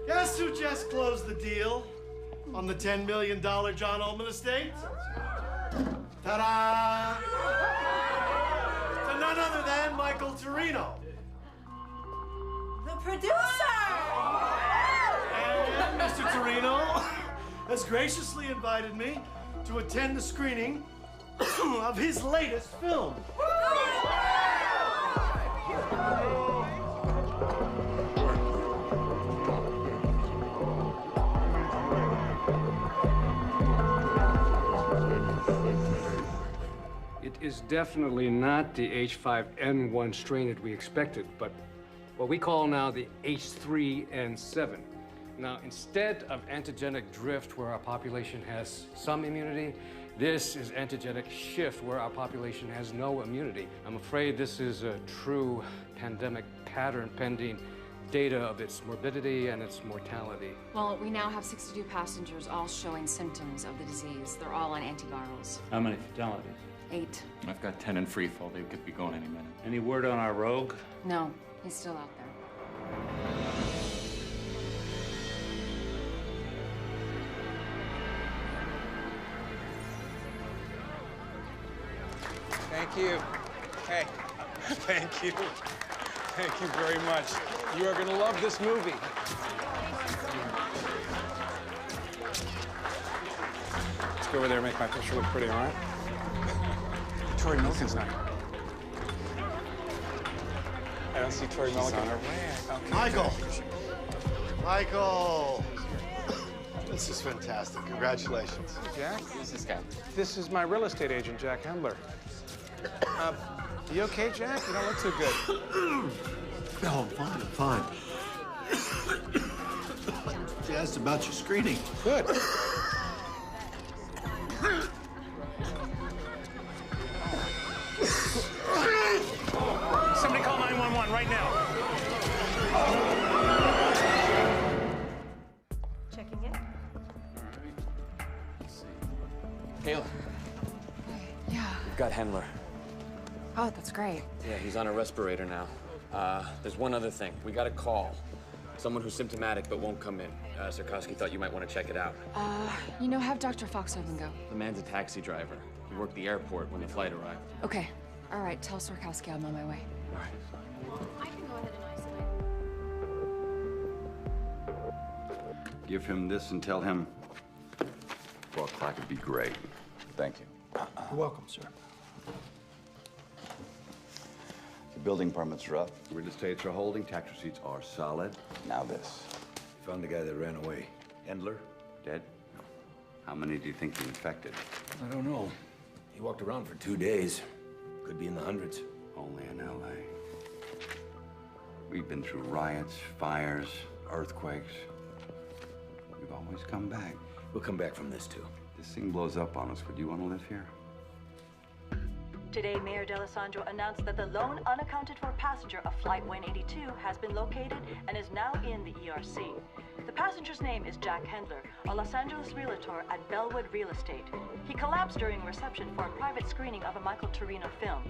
Guess who just closed the deal on the $10 million John Ullman estate? Ta-da! To none other than Michael Torino. The producer! And Mr. Torino has graciously invited me to attend the screening of his latest film. is definitely not the H5N1 strain that we expected, but what we call now the H3N7. Now, instead of antigenic drift where our population has some immunity, this is antigenic shift where our population has no immunity. I'm afraid this is a true pandemic pattern pending data of its morbidity and its mortality. Well, we now have 62 passengers all showing symptoms of the disease. They're all on antivirals. How many fatalities? 8. I've got 10 in free fall. They could be going any minute. Any word on our rogue? No, he's still out there. Thank you. Hey, thank you. Thank you very much. You are going to love this movie. Let's go over there and make my picture look pretty, all right? Tori Milliken's not here. I don't see Tori Milliken. Okay. Michael! Michael! This is fantastic. Congratulations. Hey, Jack. Who's this guy? This is my real estate agent, Jack Hendler. You okay, Jack? You don't look too good. No, I'm fine. She asked about your screening. Good. Somebody call 911 right now. Checking in. Let's see. Kayla. Yeah. We've got Hendler. Oh, that's great. Yeah, he's on a respirator now. There's one other thing. We got a call. Someone who's symptomatic but won't come in. Sarkowski thought you might want to check it out. You know, have Dr. Foxhaven go. The man's a taxi driver. He worked the airport when the flight arrived. Okay. All right, tell Sarkowski I'm on my way. All right. I can go ahead and isolate. Give him this and tell him 4 o'clock would be great. Thank you. You're welcome, sir. The building permits are up. Real estates are holding. Tax receipts are solid. Now this. You found the guy that ran away. Hendler, dead? No. How many do you think he infected? I don't know. He walked around for 2 days. Could be in the hundreds. Only in L.A. We've been through riots, fires, earthquakes. We've always come back. We'll come back from this, too. This thing blows up on us. Would you want to live here? Today, Mayor Delasandro announced that the lone unaccounted for passenger of Flight 182 has been located and is now in the ERC. The passenger's name is Jack Hendler, a Los Angeles realtor at Bellwood Real Estate. He collapsed during reception for a private screening of a Michael Torino film.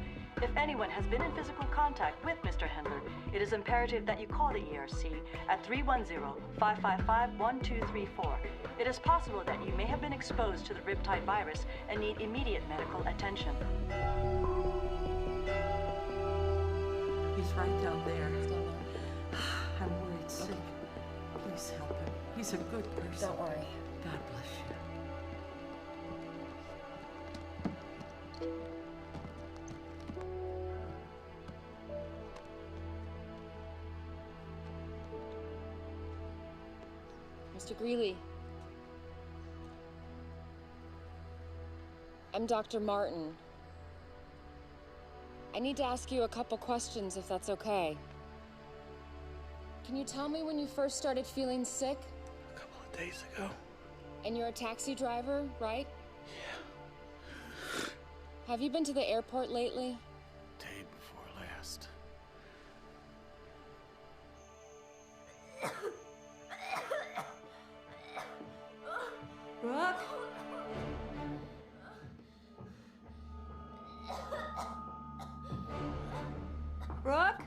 If anyone has been in physical contact with Mr. Hendler, it is imperative that you call the ERC at 310-555-1234. It is possible that you may have been exposed to the riptide virus and need immediate medical attention. He's right down there. I'm worried sick. Please help him. He's a good person. Don't worry. God bless you. Mr. Greeley. I'm Dr. Martin. I need to ask you a couple questions, if that's okay. Can you tell me when you first started feeling sick? A couple of days ago. And you're a taxi driver, right? Yeah. Have you been to the airport lately? Day before last. Brooke? Brooke?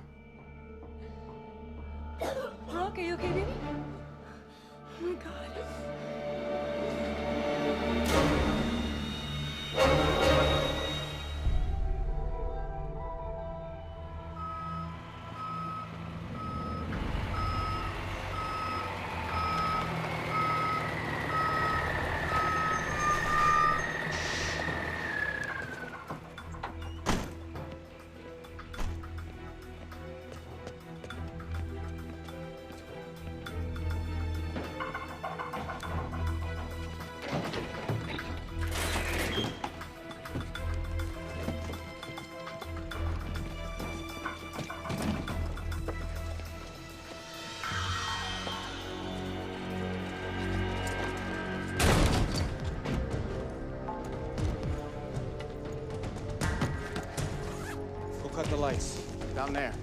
Brooke, are you okay, baby? Oh my God. cut the lights. Down there.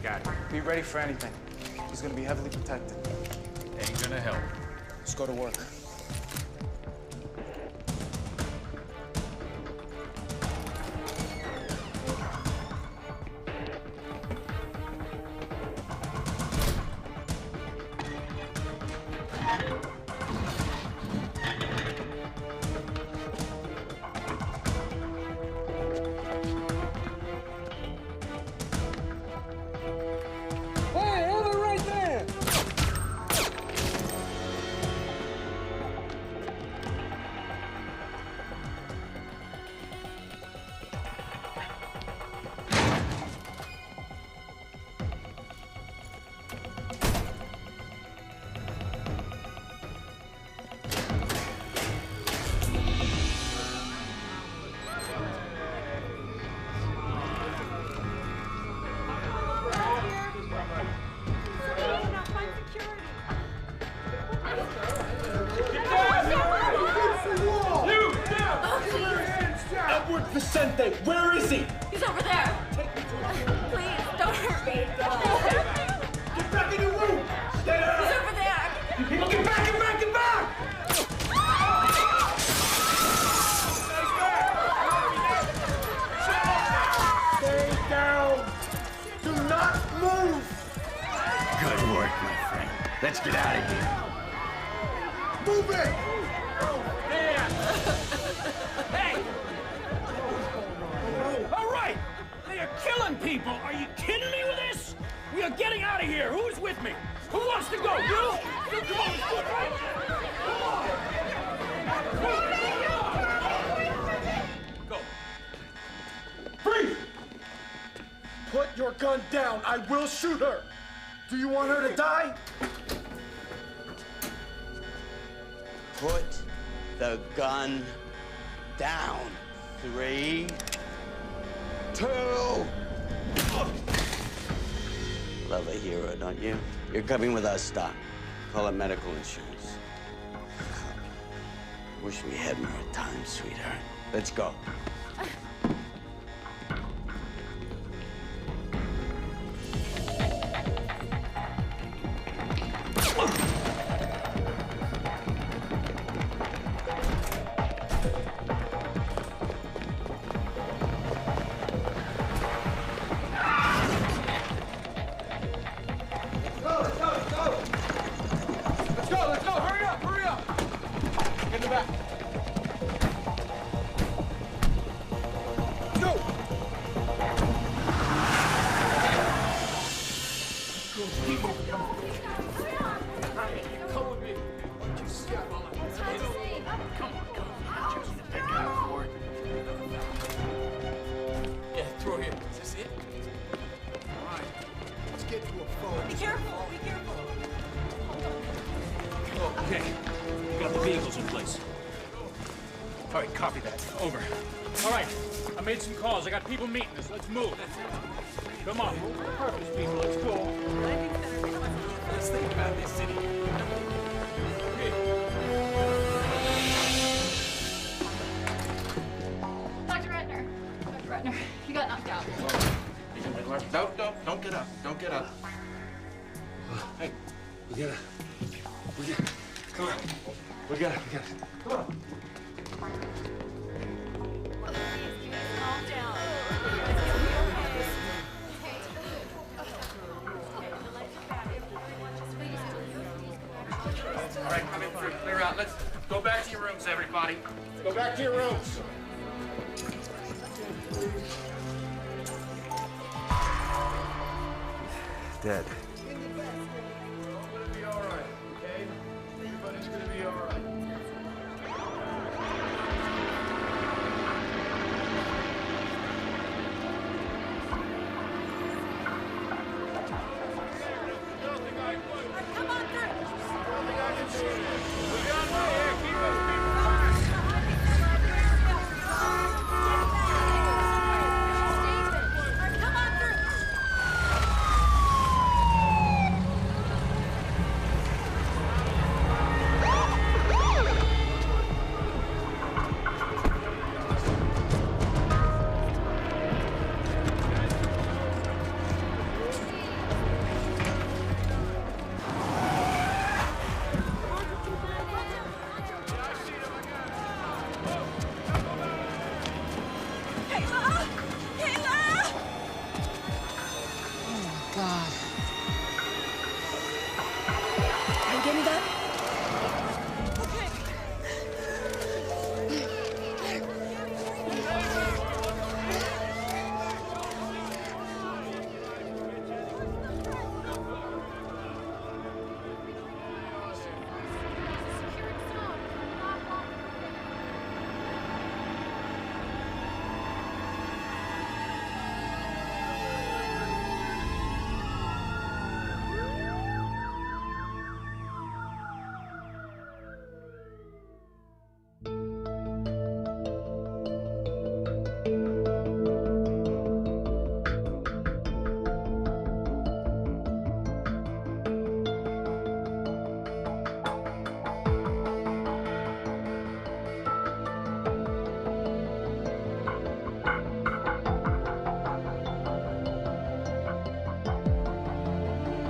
Got it. Be ready for anything. He's gonna be heavily protected. Ain't gonna help. Let's go to work. Where is he? He's over there. Please, don't hurt me. Get back in your room! Get out! He's over there. You people, get back, get back, get back! Stay down! Do not move! Good work, my friend. Let's get out of here. Move it! Hey! All right! They are killing people! Are you kidding me with this? We are getting out of here! Who's with me? Who wants to go? You? You come on, let's go, right? Come on! Go. Freeze! Put your gun down. I will shoot her. Do you want her to die? Put the gun down. 3, 2. Love a hero, don't you? You're coming with us, Doc. Call it medical insurance. Wish we had more time, sweetheart. Let's go. I got people meeting us. Let's move. Come on. Purpose, people. Let's go. Let's think about this city. Dr. Ratner. Dr. Ratner, you got knocked out. Don't get up. Don't get up. Hey, we gotta. Come on. We gotta. Come on. All right, coming through. Clear out. Let's go back to your rooms, everybody. Go back to your rooms. Dead.